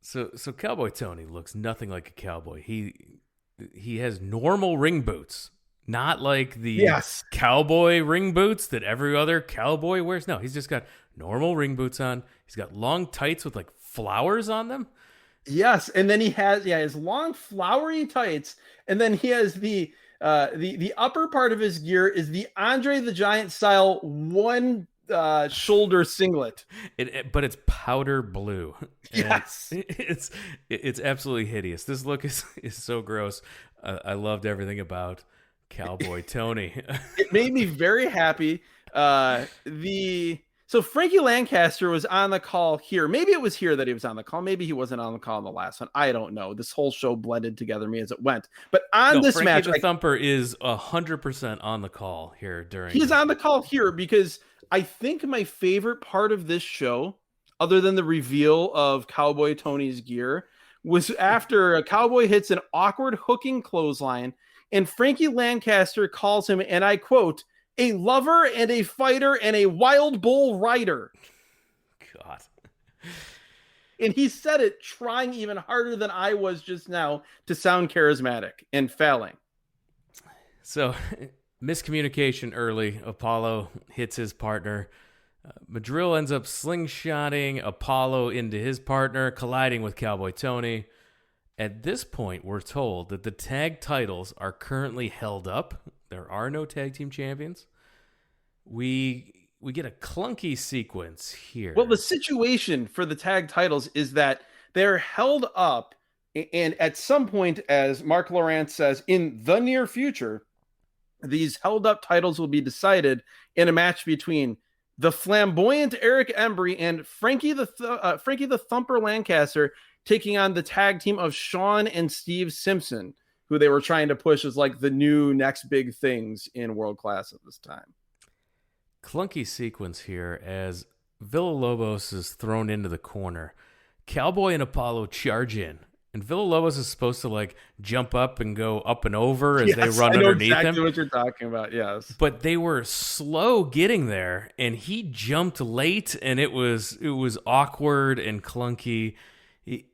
So Cowboy Tony looks nothing like a cowboy. He has normal ring boots, not like the cowboy ring boots that every other cowboy wears. No, he's just got normal ring boots on. He's got long tights with like flowers on them. Yes, and then he has his long flowery tights, and then he has the upper part of his gear is the Andre the Giant style one shoulder singlet. But it's powder blue. Yes, it's absolutely hideous. This look is so gross. I loved everything about Cowboy Tony. It made me very happy. So Frankie Lancaster was on the call here. Maybe it was here that he was on the call. Maybe he wasn't on the call in the last one. I don't know. This whole show blended together me as it went. But this Frankie match, the Thumper is 100% on the call here during. He's on the call here because I think my favorite part of this show, other than the reveal of Cowboy Tony's gear, was after a Cowboy hits an awkward hooking clothesline, and Frankie Lancaster calls him, and I quote, a lover and a fighter and a wild bull rider. God. And he said it trying even harder than I was just now to sound charismatic and failing. So, miscommunication early. Apollo hits his partner. Madrill ends up slingshotting Apollo into his partner, colliding with Cowboy Tony. At this point, we're told that the tag titles are currently held up. There are no tag team champions. We get a clunky sequence here. Well, the situation for the tag titles is that they're held up, and at some point, as Mark Lawrence says, in the near future, these held up titles will be decided in a match between the flamboyant Eric Embry and Frankie the Thumper Lancaster, taking on the tag team of Sean and Steve Simpson, who they were trying to push as like the new next big things in World Class at this time. Clunky sequence here as Villalobos is thrown into the corner. Cowboy and Apollo charge in, and Villalobos is supposed to like jump up and go up and over as they run underneath him. Exactly what you're talking about. Yes, but they were slow getting there, and he jumped late, and it was awkward and clunky.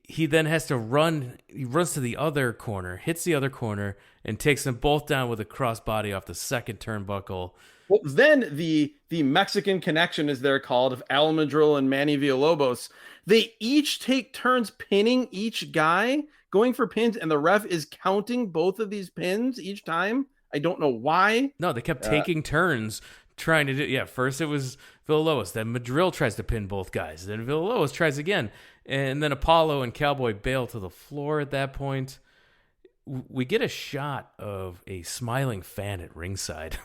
He then has to run. He runs to the other corner, hits the other corner, and takes them both down with a crossbody off the second turnbuckle. Well, then the Mexican connection, as they're called, of Al Madrill and Manny Villalobos They each take turns pinning each guy, going for pins, and the ref is counting both of these pins each time. I don't know why. No, they kept taking turns trying to do. Yeah, first it was Villalobos, then Madrill tries to pin both guys, then Villalobos tries again, and then Apollo and Cowboy bail to the floor at that point. We get a shot of a smiling fan at ringside.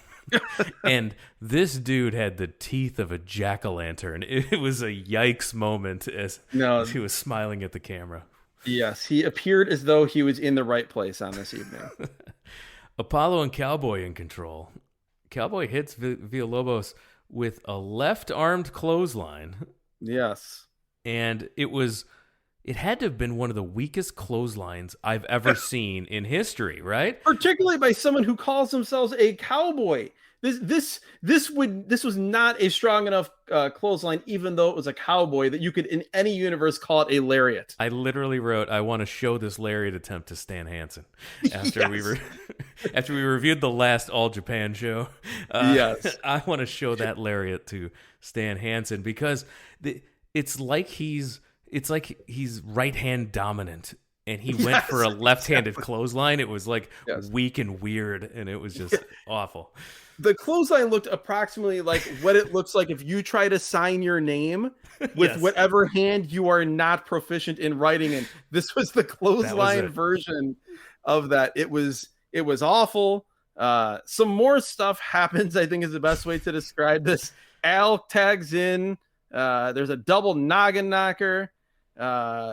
And this dude had the teeth of a jack-o'-lantern. It was a yikes moment as he was smiling at the camera. Yes, he appeared as though he was in the right place on this evening. Apollo and Cowboy in control. Cowboy hits Villalobos with a left-armed clothesline. Yes. And it had to have been one of the weakest clotheslines I've ever seen in history, right? Particularly by someone who calls themselves a cowboy. This was not a strong enough clothesline, even though it was a cowboy, that you could in any universe call it a lariat. I literally wrote, "I want to show this lariat attempt to Stan Hansen." After we reviewed the last All Japan show, yes, I want to show that lariat to Stan Hansen because it's like he's right hand dominant. And he went for a left-handed clothesline. It was like weak and weird, and it was just awful. The clothesline looked approximately like what it looks like if you try to sign your name with whatever hand you are not proficient in writing in. This was the clothesline version of that. It was awful. Some more stuff happens, I think is the best way to describe this. Al tags in. There's a double noggin knocker.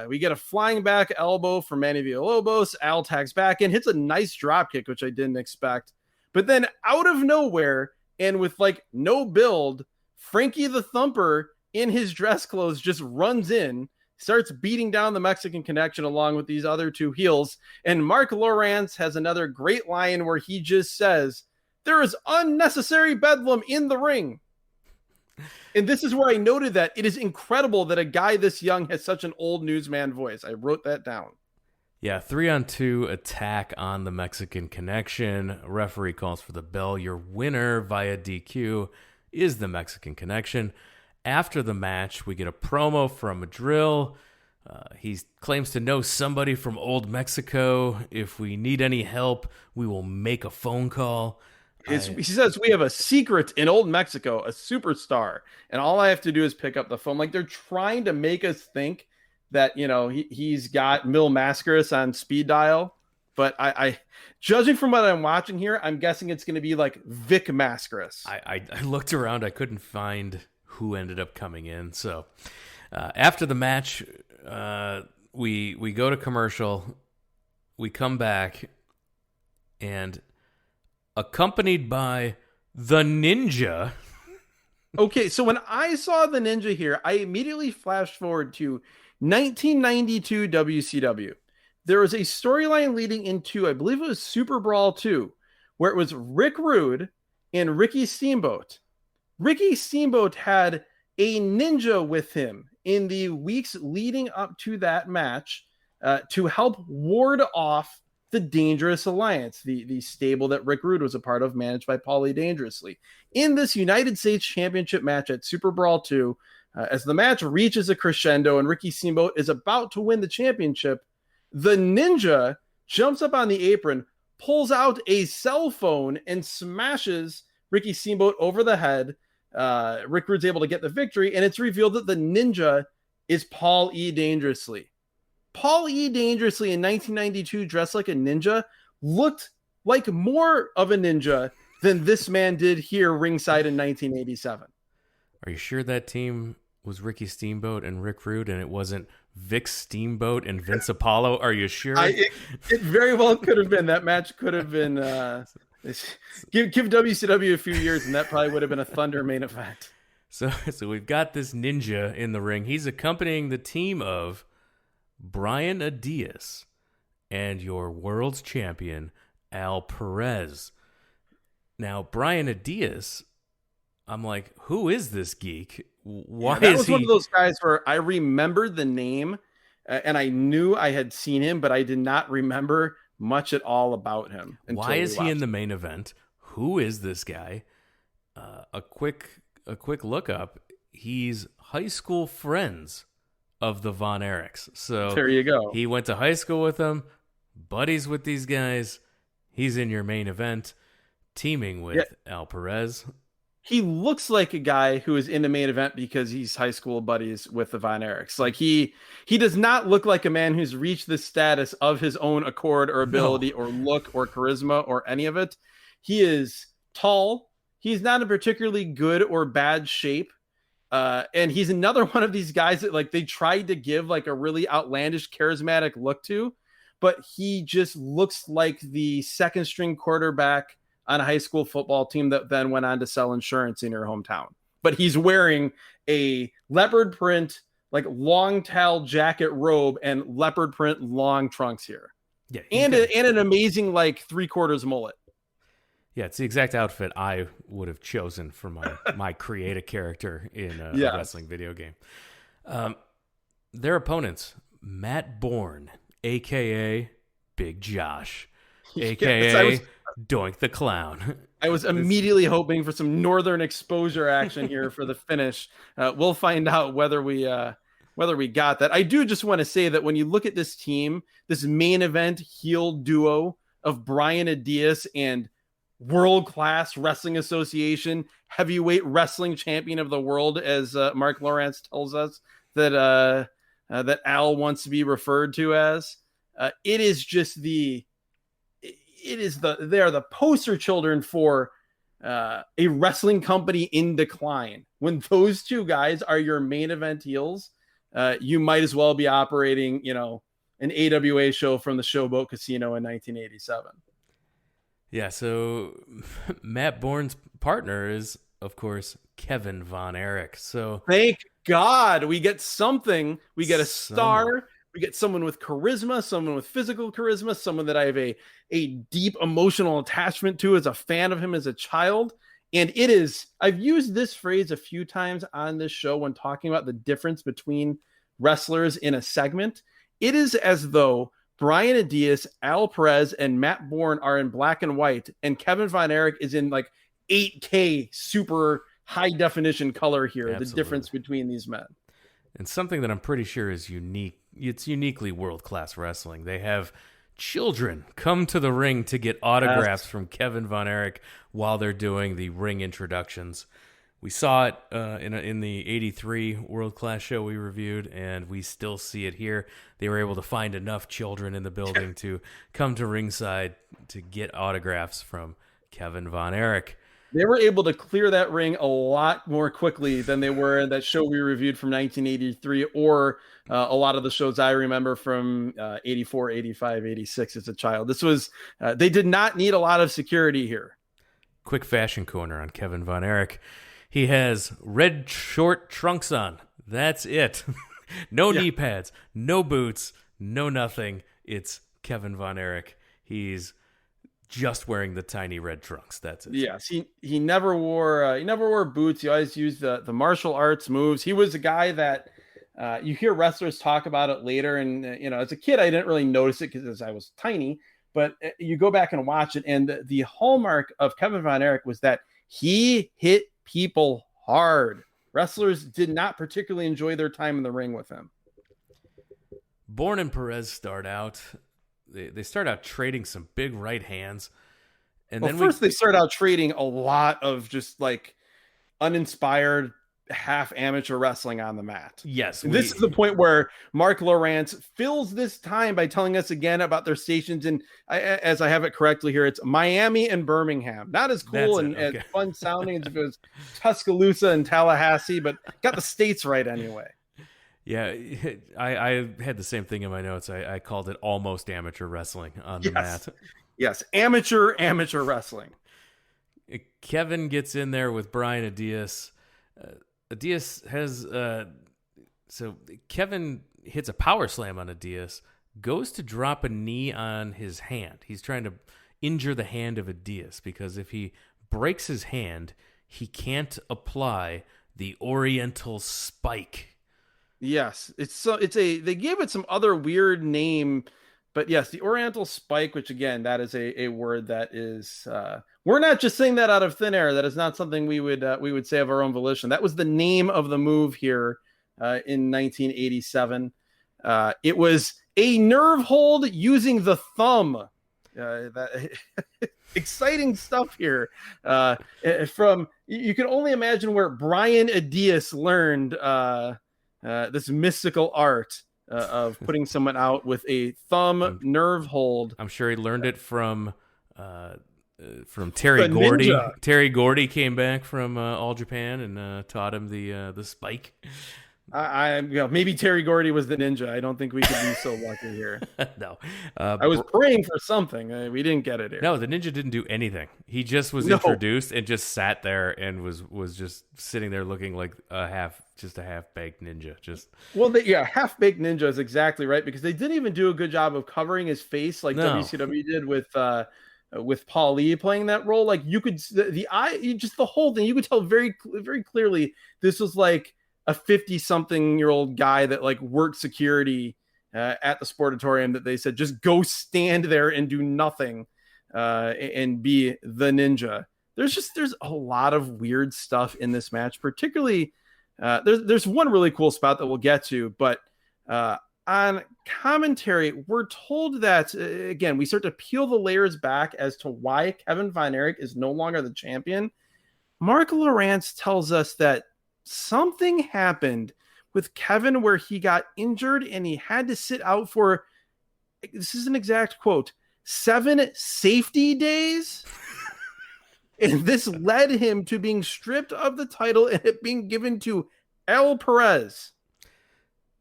We get a flying back elbow from Manny Villalobos. Al tags back in, hits a nice drop kick, which I didn't expect. But then out of nowhere, and with like no build, Frankie the Thumper in his dress clothes just runs in, starts beating down the Mexican Connection along with these other two heels. And Mark Lawrence has another great line where he just says, "There is unnecessary bedlam in the ring." And this is where I noted that it is incredible that a guy this young has such an old newsman voice. I wrote that down. Yeah, 3-on-2 attack on the Mexican Connection. Referee calls for the bell. Your winner via DQ is the Mexican Connection. After the match, we get a promo from Madrill. He claims to know somebody from Old Mexico. If we need any help, we will make a phone call. He says we have a secret in Old Mexico, a superstar, and all I have to do is pick up the phone. Like they're trying to make us think that, you know, he's got Mil Mascaras on speed dial. But I judging from what I'm watching here, I'm guessing it's going to be like Vic Mascaras. I looked around. I couldn't find who ended up coming in. So after the match, we go to commercial. We come back and accompanied by the Ninja. Okay, so when I saw the Ninja here, I immediately flashed forward to 1992 WCW. There was a storyline leading into, I believe it was Super Brawl 2, where it was Rick Rude and Ricky Steamboat. Ricky Steamboat had a ninja with him in the weeks leading up to that match to help ward off the Dangerous Alliance, the stable that Rick Rude was a part of, managed by Paulie Dangerously. In this United States Championship match at Super Brawl 2, as the match reaches a crescendo and Ricky Steamboat is about to win the championship, the Ninja jumps up on the apron, pulls out a cell phone, and smashes Ricky Steamboat over the head. Rick Rude's able to get the victory, and it's revealed that the Ninja is Paul E. Dangerously. Paul E. Dangerously in 1992, dressed like a ninja, looked like more of a ninja than this man did here ringside in 1987. Are you sure that team was Ricky Steamboat and Rick Rude and it wasn't Vic Steamboat and Vince Apollo? Are you sure? It very well could have been. That match could have been... give WCW a few years and that probably would have been a Thunder main event. So we've got this ninja in the ring. He's accompanying the team of Brian Adias and your world's champion, Al Perez. Now, Brian Adias, I'm like, who is this geek? Why that is was he... one of those guys where I remembered the name and I knew I had seen him, but I did not remember much at all about him. Why is he in the main event? Who is this guy? A quick look up. He's high school friends of the Von Erichs. So There you go. he went to high school with them, buddies with these guys. He's in your main event, teaming with Al Perez. He looks like a guy who is in the main event because he's high school buddies with the Von Erichs. Like he does not look like a man who's reached the status of his own accord or ability or look or charisma or any of it. He is tall. He's not in particularly good or bad shape. And he's another one of these guys that like they tried to give like a really outlandish, charismatic look to, but he just looks like the second string quarterback on a high school football team that then went on to sell insurance in your hometown. But he's wearing a leopard print, like long tail jacket robe and leopard print long trunks here. Yeah. And an amazing like 3/4 mullet. Yeah, it's the exact outfit I would have chosen for my create a character in a wrestling video game. Their opponents, Matt Borne, a.k.a. Big Josh, a.k.a. Doink the Clown. I was immediately hoping for some northern exposure action here for the finish. We'll find out whether we got that. I do just want to say that when you look at this team, this main event heel duo of Brian Adias and world-class wrestling association heavyweight wrestling champion of the world, as Mark Lawrence tells us that Al wants to be referred to as, it is just they are the poster children for a wrestling company in decline. When those two guys are your main event heels, you might as well be operating, an AWA show from the Showboat Casino in 1987. Yeah, so Matt Bourne's partner is, of course, Kevin Von Erich. So thank God we get something. We get a star. We get someone with charisma, someone with physical charisma, someone that I have a deep emotional attachment to as a fan of him as a child. And I've used this phrase a few times on this show when talking about the difference between wrestlers in a segment. It is as though Brian Adias, Al Perez, and Matt Borne are in black and white, and Kevin Von Erich is in like 8K super high definition color here. Absolutely. The difference between these men. And something that I'm pretty sure is unique. It's uniquely world-class wrestling. They have children come to the ring to get autographs from Kevin Von Erich while they're doing the ring introductions. We saw it in the 83 World Class show we reviewed, and we still see it here. They were able to find enough children in the building to come to ringside to get autographs from Kevin Von Erich. They were able to clear that ring a lot more quickly than they were in that show we reviewed from 1983 or a lot of the shows I remember from 84, 85, 86 as a child. This was, they did not need a lot of security here. Quick fashion corner on Kevin Von Erich. He has red short trunks on. That's it. No knee pads, no boots, no nothing. It's Kevin Von Erich. He's just wearing the tiny red trunks. That's it. Yes, he never wore boots. He always used the martial arts moves. He was a guy that you hear wrestlers talk about it later, and as a kid I didn't really notice it because I was tiny. But you go back and watch it, and the hallmark of Kevin Von Erich was that he hit people hard. Wrestlers did not particularly enjoy their time in the ring with him. Borne and Perez start out. They start out trading some big right hands. And then first they start out trading a lot of just like uninspired half amateur wrestling on the mat. Yes. This is the point where Mark Lawrence fills this time by telling us again about their stations in, as I have it correctly here, it's Miami and Birmingham. Not as cool and as fun sounding as if it was Tuscaloosa and Tallahassee, but got the states right anyway. Yeah, I had the same thing in my notes. I called it almost amateur wrestling on the mat. Yes, amateur wrestling. Kevin gets in there with Brian Adias. Adias has so Kevin hits a power slam on Adias, goes to drop a knee on his hand. He's trying to injure the hand of Adias because if he breaks his hand, he can't apply the Oriental Spike. Yes, they gave it some other weird name, but yes, the Oriental Spike, which again, that is a word that is we're not just saying that out of thin air. That is not something we would say of our own volition. That was the name of the move here in 1987. It was a nerve hold using the thumb. That exciting stuff here. From you can only imagine where Brian Adias learned this mystical art of putting someone out with a thumb nerve hold. I'm sure he learned it from Terry Gordy. Ninja. Terry Gordy came back from All Japan and taught him the spike. Maybe Terry Gordy was the ninja. I don't think we could be so lucky here. No, I was praying for something. We didn't get it here. No, the ninja didn't do anything. He just was introduced and just sat there and was just sitting there looking like a half baked ninja. Half-baked ninja is exactly right, because they didn't even do a good job of covering his face like WCW did with Paul Lee playing that role. Like, you could the eye, just the whole thing, you could tell very very clearly this was like a 50-something-year-old guy that like worked security at the Sportatorium, that they said just go stand there and do nothing and be the ninja. There's a lot of weird stuff in this match, particularly there's one really cool spot that we'll get to, but on commentary we're told that again we start to peel the layers back as to why Kevin Von Erich is no longer the champion. Mark Lawrence tells us that something happened with Kevin where he got injured and he had to sit out for, this is an exact quote, 7 safety days. And this led him to being stripped of the title and it being given to El Perez.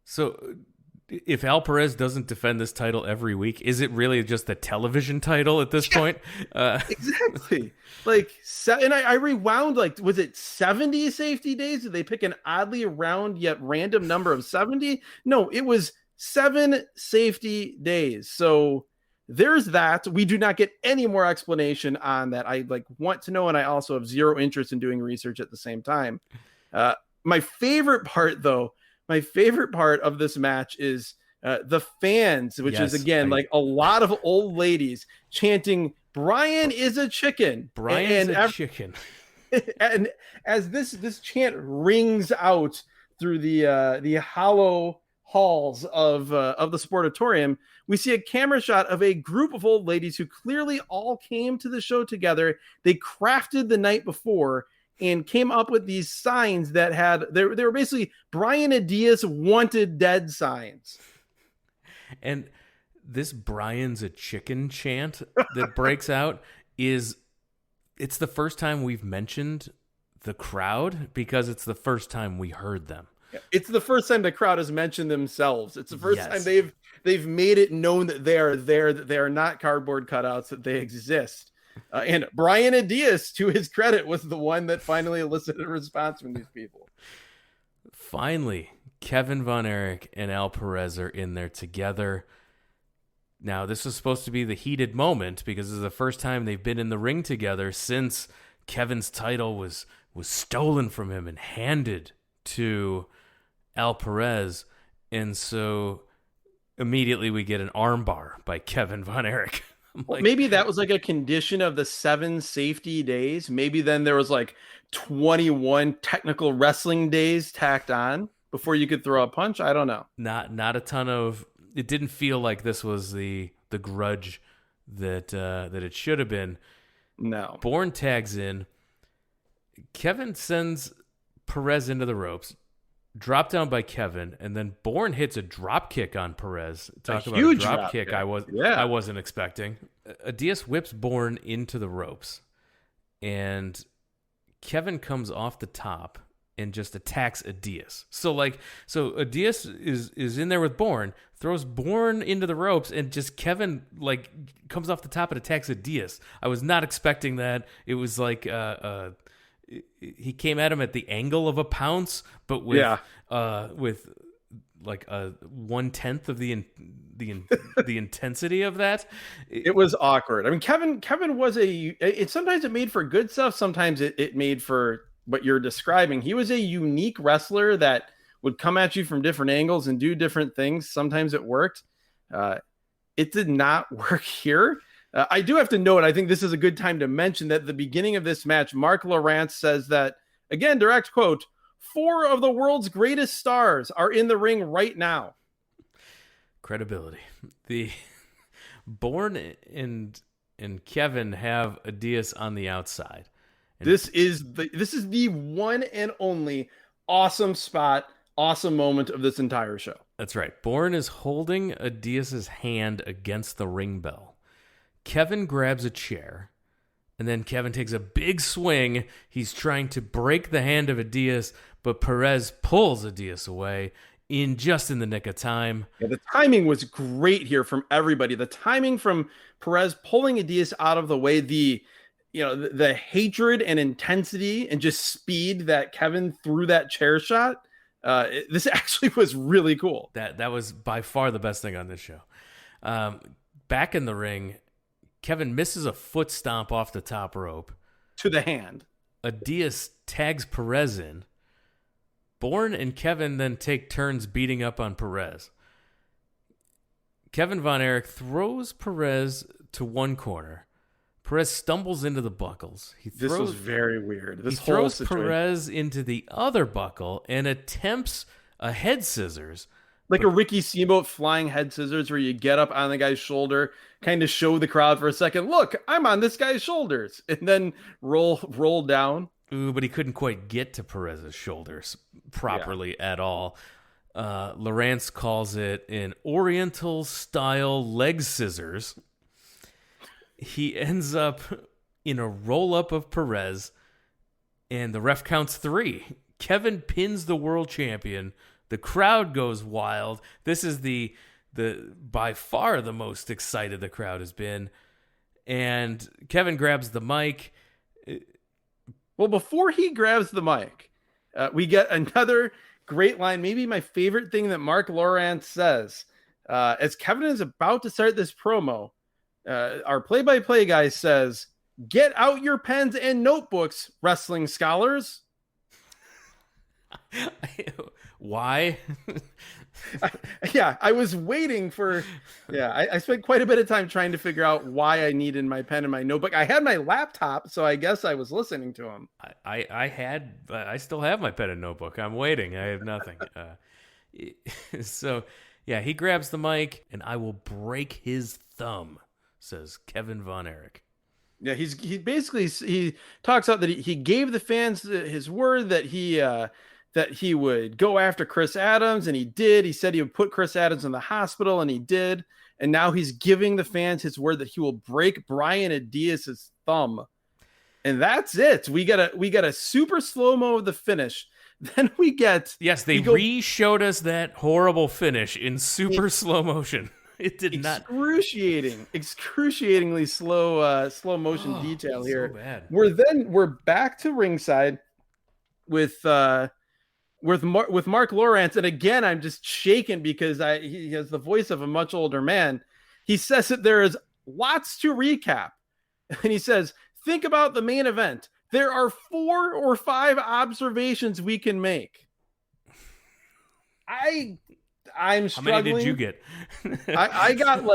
So if Al Perez doesn't defend this title every week, is it really just a television title at this point? Exactly. Like, and I rewound, like, was it 70 safety days? Did they pick an oddly round yet random number of 70? No, it was 7 safety days. So there's that. We do not get any more explanation on that. I want to know, and I also have zero interest in doing research at the same time. My favorite part of this match is the fans, which is again like a lot of old ladies chanting, "Brian is a chicken." Brian's a chicken. And as this chant rings out through the hollow halls of the Sportatorium, we see a camera shot of a group of old ladies who clearly all came to the show together. They crafted the night before and came up with these signs that had they were basically Brian Adias wanted dead signs. And this Brian's a chicken chant that breaks out it's the first time we've mentioned the crowd, because it's the first time we heard them. It's the first time the crowd has mentioned themselves. It's the first time they've made it known that they are there, that they are not cardboard cutouts, that they exist. And Brian Adias, to his credit, was the one that finally elicited a response from these people. Finally, Kevin Von Erich and Al Perez are in there together. Now, this was supposed to be the heated moment because this is the first time they've been in the ring together since Kevin's title was stolen from him and handed to Al Perez. And so immediately we get an armbar by Kevin Von Erich. Maybe that was like a condition of the 7 safety days. Maybe then there was like 21 technical wrestling days tacked on before you could throw a punch. I don't know. Not a ton of. It didn't feel like this was the grudge that it should have been. No. Borne tags in. Kevin sends Perez into the ropes. Drop down by Kevin, and then Borne hits a drop kick on Perez. Talk about a drop kick I wasn't expecting. Adias whips Borne into the ropes, and Kevin comes off the top and just attacks Adias. So Adias is in there with Borne, throws Borne into the ropes, and just Kevin comes off the top and attacks Adias. I was not expecting that. It was like he came at him at the angle of a pounce, but with like a 1/10 of the intensity of that. It was awkward. I mean, Kevin was sometimes it made for good stuff. Sometimes it made for what you're describing. He was a unique wrestler that would come at you from different angles and do different things. Sometimes it worked. It did not work here. I do have to note, I think this is a good time to mention that at the beginning of this match, Mark Lawrence says that, again, direct quote, 4 of the world's greatest stars are in the ring right now. Credibility. The Borne and Kevin have Adias on the outside. And this is the one and only awesome spot, awesome moment of this entire show. That's right. Borne is holding Adias' hand against the ring bell. Kevin grabs a chair, and then Kevin takes a big swing. He's trying to break the hand of Adias, but Perez pulls Adias away in the nick of time. Yeah, the timing was great here from everybody. The timing from Perez pulling Adias out of the way, the hatred and intensity and just speed that Kevin threw that chair shot. This actually was really cool. That was by far the best thing on this show. Back in the ring, Kevin misses a foot stomp off the top rope. To the hand. Adias tags Perez in. Borne and Kevin then take turns beating up on Perez. Kevin Von Erich throws Perez to one corner. Perez stumbles into the buckles. This was very weird. He throws Perez into the other buckle and attempts a head scissors. Like a Ricky Steamboat flying head scissors where you get up on the guy's shoulder, kind of show the crowd for a second, look, I'm on this guy's shoulders, and then roll down. Ooh, but he couldn't quite get to Perez's shoulders properly at all. Lawrence calls it an Oriental-style leg scissors. He ends up in a roll-up of Perez, and the ref counts 3. Kevin pins the world champion. The crowd goes wild. This is the by far the most excited the crowd has been. And Kevin grabs the mic. Well, before he grabs the mic, we get another great line, maybe my favorite thing that Mark Lawrence says. As Kevin is about to start this promo, our play-by-play guy says, "Get out your pens and notebooks, wrestling scholars." Why? I was waiting for. I spent quite a bit of time trying to figure out why I needed my pen and my notebook. I had my laptop, so I guess I was listening to him. I still have my pen and notebook. I'm waiting. I have nothing. So he grabs the mic, and I will break his thumb, says Kevin Von Erich. Yeah, he basically talks out that he gave the fans his word that he would go after Chris Adams, and he did. He said he would put Chris Adams in the hospital, and he did. And now he's giving the fans his word that he will break Brian Adias' thumb. And that's it. We got a super slow-mo of the finish. Then we get... Yes, they re-showed us that horrible finish in super slow motion. It did excruciatingly slow motion detail here. So bad. We're back to ringside with Mark Lawrence, and again I'm just shaken because he has the voice of a much older man. He says that there is lots to recap, and he says, think about the main event. There are 4 or 5 observations we can make. I'm struggling. How many did you get? I got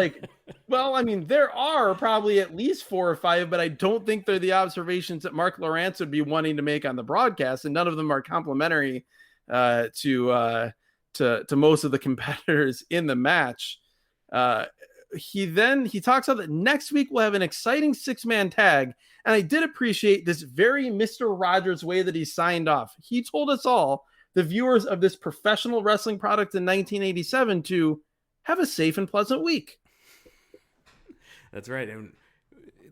there are probably at least 4 or 5, but I don't think they're the observations that Mark Lawrence would be wanting to make on the broadcast, and none of them are complimentary to most of the competitors in the match. He talks about that next week we'll have an exciting 6-man tag, and I did appreciate this very Mr. Rogers way that he signed off. He told us all, the viewers of this professional wrestling product in 1987, to have a safe and pleasant week. That's right. And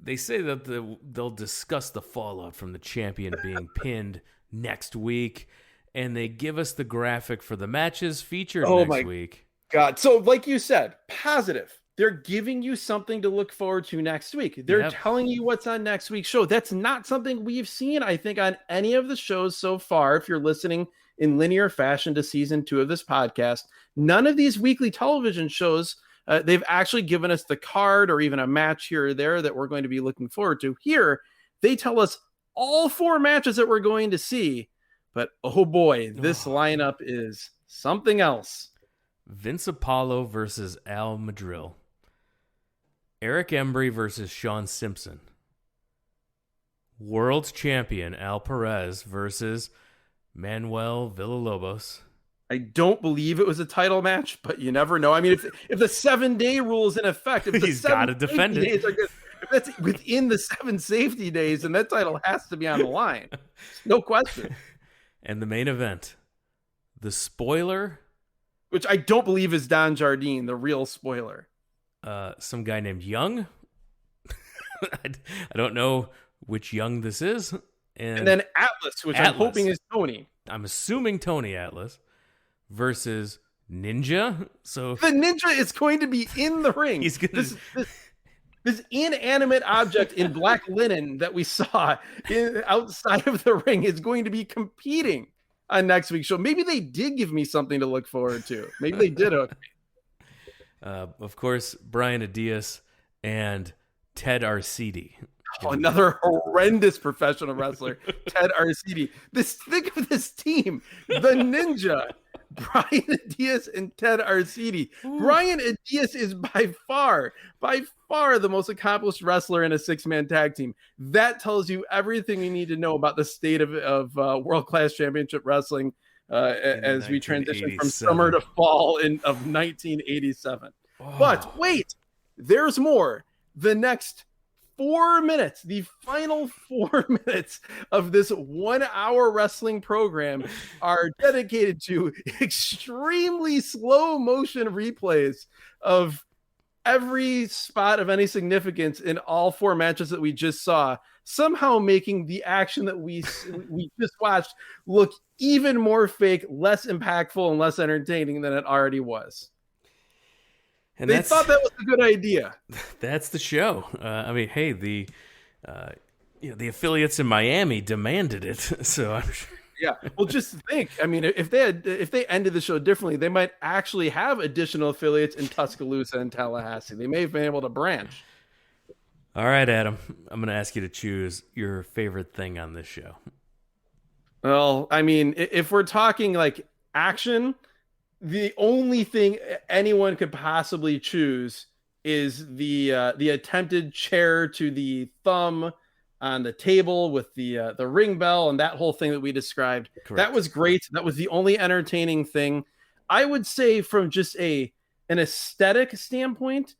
they say that they'll discuss the fallout from the champion being pinned next week, and they give us the graphic for the matches featured next week. God. So like you said, positive. They're giving you something to look forward to next week. They're telling you what's on next week's show. That's not something we've seen, I think, on any of the shows so far. If you're listening in linear fashion to season 2 of this podcast, none of these weekly television shows, they've actually given us the card or even a match here or there that we're going to be looking forward to. Here, they tell us all 4 matches that we're going to see. But, oh boy, this lineup is something else. Vince Apollo versus Al Madril. Eric Embry versus Sean Simpson. World champion Al Perez versus Manuel Villalobos. I don't believe it was a title match, but you never know. I mean, if the 7-day rule is in effect, if the He's got to defend it. If that's within the 7 safety days, then that title has to be on the line. No question. And the main event, the spoiler, which I don't believe is Don Jardine, the real spoiler. Some guy named Young. I don't know which Young this is. And then Atlas, which I'm hoping is Tony. I'm assuming Tony Atlas versus Ninja. So the Ninja is going to be in the ring. He's gonna... This inanimate object in black linen that we saw outside of the ring is going to be competing on next week's show. Maybe they did give me something to look forward to. Maybe they did hook me. Of course, Brian Adias and Ted Arcidi. Oh, another horrendous professional wrestler, Ted Arcidi. Think of this team: the Ninja, Brian Adias, and Ted Arcidi. Ooh. Brian Adias is by far the most accomplished wrestler in a 6-man tag team. That tells you everything you need to know about the state of World Class Championship Wrestling as we transition from summer to fall of 1987. Oh. But wait, there's more. The next 4 minutes, the final 4 minutes of this 1-hour wrestling program are dedicated to extremely slow motion replays of every spot of any significance in all 4 matches that we just saw, somehow making the action that we just watched look even more fake, less impactful, and less entertaining than it already was. And they thought that was a good idea. That's the show. I mean, hey, the affiliates in Miami demanded it, so I'm sure. Yeah. Well, just think. I mean, if they ended the show differently, they might actually have additional affiliates in Tuscaloosa and Tallahassee. They may have been able to branch. All right, Adam. I'm going to ask you to choose your favorite thing on this show. Well, I mean, if we're talking like action, the only thing anyone could possibly choose is the attempted chair to the thumb on the table with the ring bell and that whole thing that we described. Correct. That was great. That was the only entertaining thing. I would say from just an aesthetic standpoint,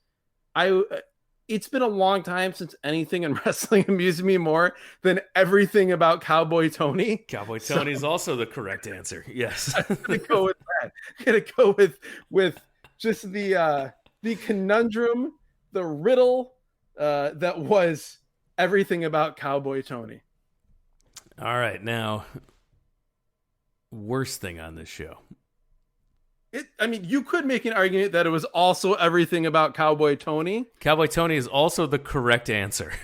it's been a long time since anything in wrestling amused me more than everything about Cowboy Tony. Cowboy Tony is also the correct answer. Yes. I'm going to go with that. I'm going to go with just the conundrum, the riddle that was everything about Cowboy Tony. All right. Now, worst thing on this show. You could make an argument that it was also everything about Cowboy Tony. Cowboy Tony is also the correct answer.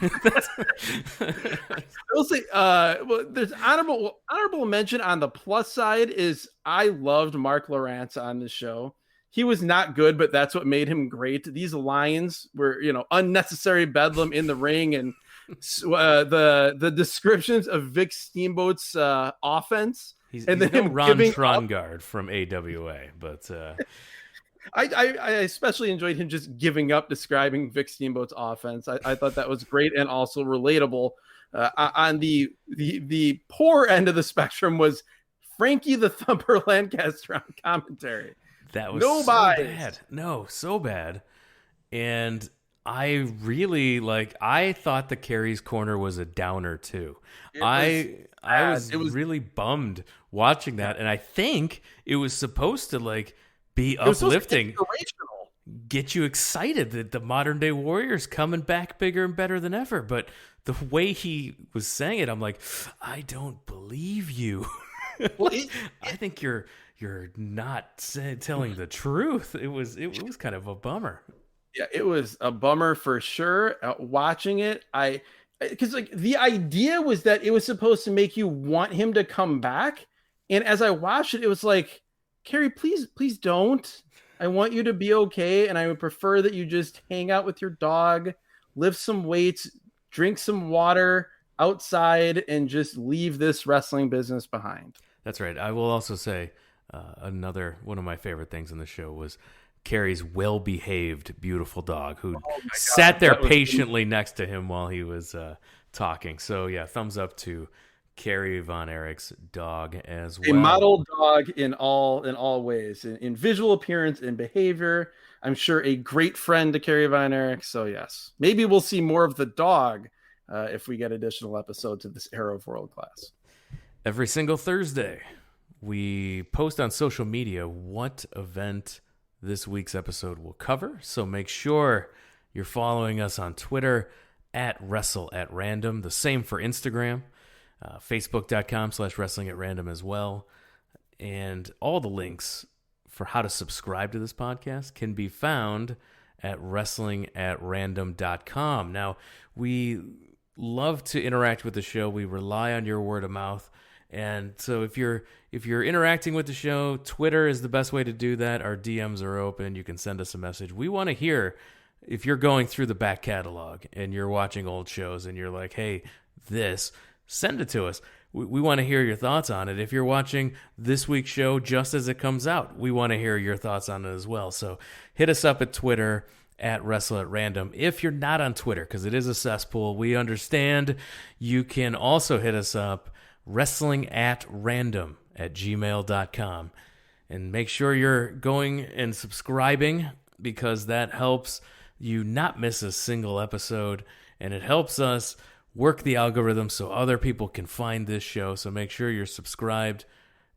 I'll say, well, there's honorable mention on the plus side is I loved Mark Lawrence on the show. He was not good, but that's what made him great. These lines were, unnecessary bedlam in the ring, and the descriptions of Vic Steamboat's offense. He's no Ron Trongard from AWA, but I especially enjoyed him just giving up describing Vic Steamboat's offense. I thought that was great and also relatable. On the poor end of the spectrum was Frankie the Thumper Lancaster on commentary. That was so bad. No, so bad. And I really I thought the Kerry's Corner was a downer too. I was really bummed watching that, and I think it was supposed to be uplifting, get you excited that the modern day Warriors coming back bigger and better than ever. But the way he was saying it, I'm like, I don't believe you. Well, I think you're not telling the truth. It was kind of a bummer. Yeah, it was a bummer for sure. Watching it, because the idea was that it was supposed to make you want him to come back, and as I watched it, it was like, Kerry, please don't. I want you to be okay, and I would prefer that you just hang out with your dog, lift some weights, drink some water outside, and just leave this wrestling business behind. That's right. I will also say another one of my favorite things in the show was Kerry's well-behaved, beautiful dog who sat there patiently next to him while he was talking. So, yeah, thumbs up to Kerry Von Erich's dog as well. A model dog in all ways, in visual appearance and behavior. I'm sure a great friend to Kerry Von Erich. So yes, maybe we'll see more of the dog if we get additional episodes of this era of World Class. Every single Thursday, we post on social media what event this week's episode will cover. So make sure you're following us on Twitter at WrestleAtRandom. The same for Instagram. Facebook.com/WrestlingAtRandom as well. And all the links for how to subscribe to this podcast can be found at WrestlingAtRandom.com. Now, we love to interact with the show. We rely on your word of mouth. And so if you're interacting with the show, Twitter is the best way to do that. Our DMs are open. You can send us a message. We want to hear if you're going through the back catalog and you're watching old shows and you're like, hey, send it to us. We want to hear your thoughts on it. If you're watching this week's show just as it comes out, we want to hear your thoughts on it as well. So hit us up at Twitter at WrestleAtRandom. If you're not on Twitter, because it is a cesspool, we understand. You can also hit us up, WrestlingAtRandom@gmail.com. And make sure you're going and subscribing, because that helps you not miss a single episode, and it helps us work the algorithm so other people can find this show. So make sure you're subscribed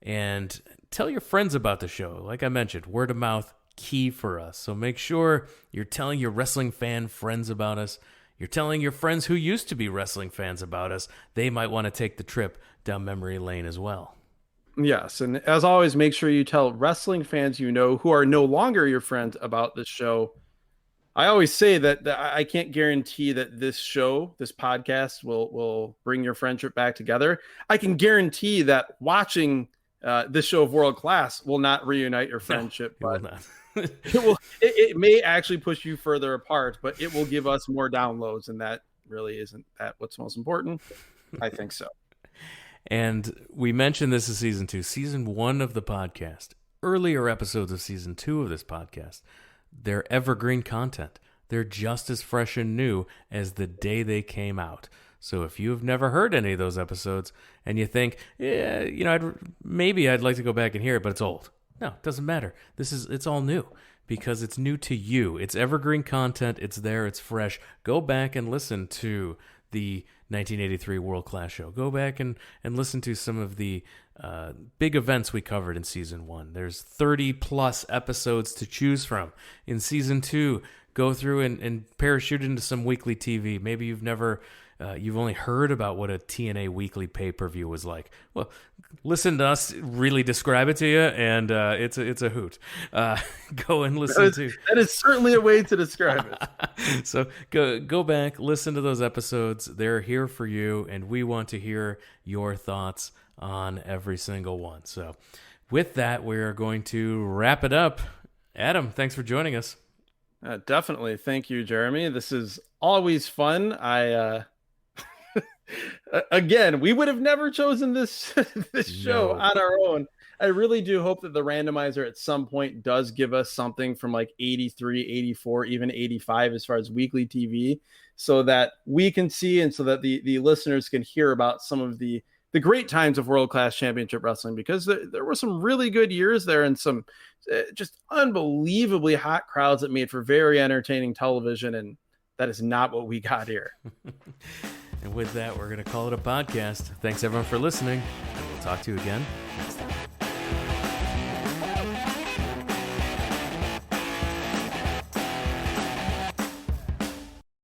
and tell your friends about the show. Like I mentioned, word of mouth, key for us. So make sure you're telling your wrestling fan friends about us. You're telling your friends who used to be wrestling fans about us. They might want to take the trip down memory lane as well. Yes, and as always, make sure you tell wrestling fans you know who are no longer your friends about this show. I always say that I can't guarantee that this podcast will bring your friendship back together. I can guarantee that watching this show of World Class will not reunite your friendship. No, it but will not. it may actually push you further apart, but it will give us more downloads, and that really isn't that what's most important. I think so. And we mentioned this is season 2, season 1 of the podcast. Earlier episodes of season 2 of this podcast, they're evergreen content. They're just as fresh and new as the day they came out. So if you have never heard any of those episodes and you think, yeah, I'd like to go back and hear it, but it's old. No, it doesn't matter. It's all new because it's new to you. It's evergreen content. It's there. It's fresh. Go back and listen to the 1983 World Class show. Go back and listen to some of the big events we covered in season 1. There's 30 plus episodes to choose from. In season 2, go through and parachute into some weekly TV. Maybe you've only heard about what a TNA weekly pay-per-view was like. Well, listen to us really describe it to you, and it's a hoot. Go and listen to. That is certainly a way to describe it. So go back, listen to those episodes. They're here for you, and we want to hear your thoughts on every single one. So with that, we are going to wrap it up. Adam, thanks for joining us. Definitely. Thank you, Jeremy. This is always fun. Again, we would have never chosen this show on our own. I really do hope that the randomizer at some point does give us something from like 83, 84, even 85 as far as weekly TV, so that we can see and so that the listeners can hear about some of the great times of World Class Championship Wrestling, because there were some really good years there and some just unbelievably hot crowds that made for very entertaining television, and that is not what we got here. And with that, we're going to call it a podcast. Thanks, everyone, for listening, and we'll talk to you again next time.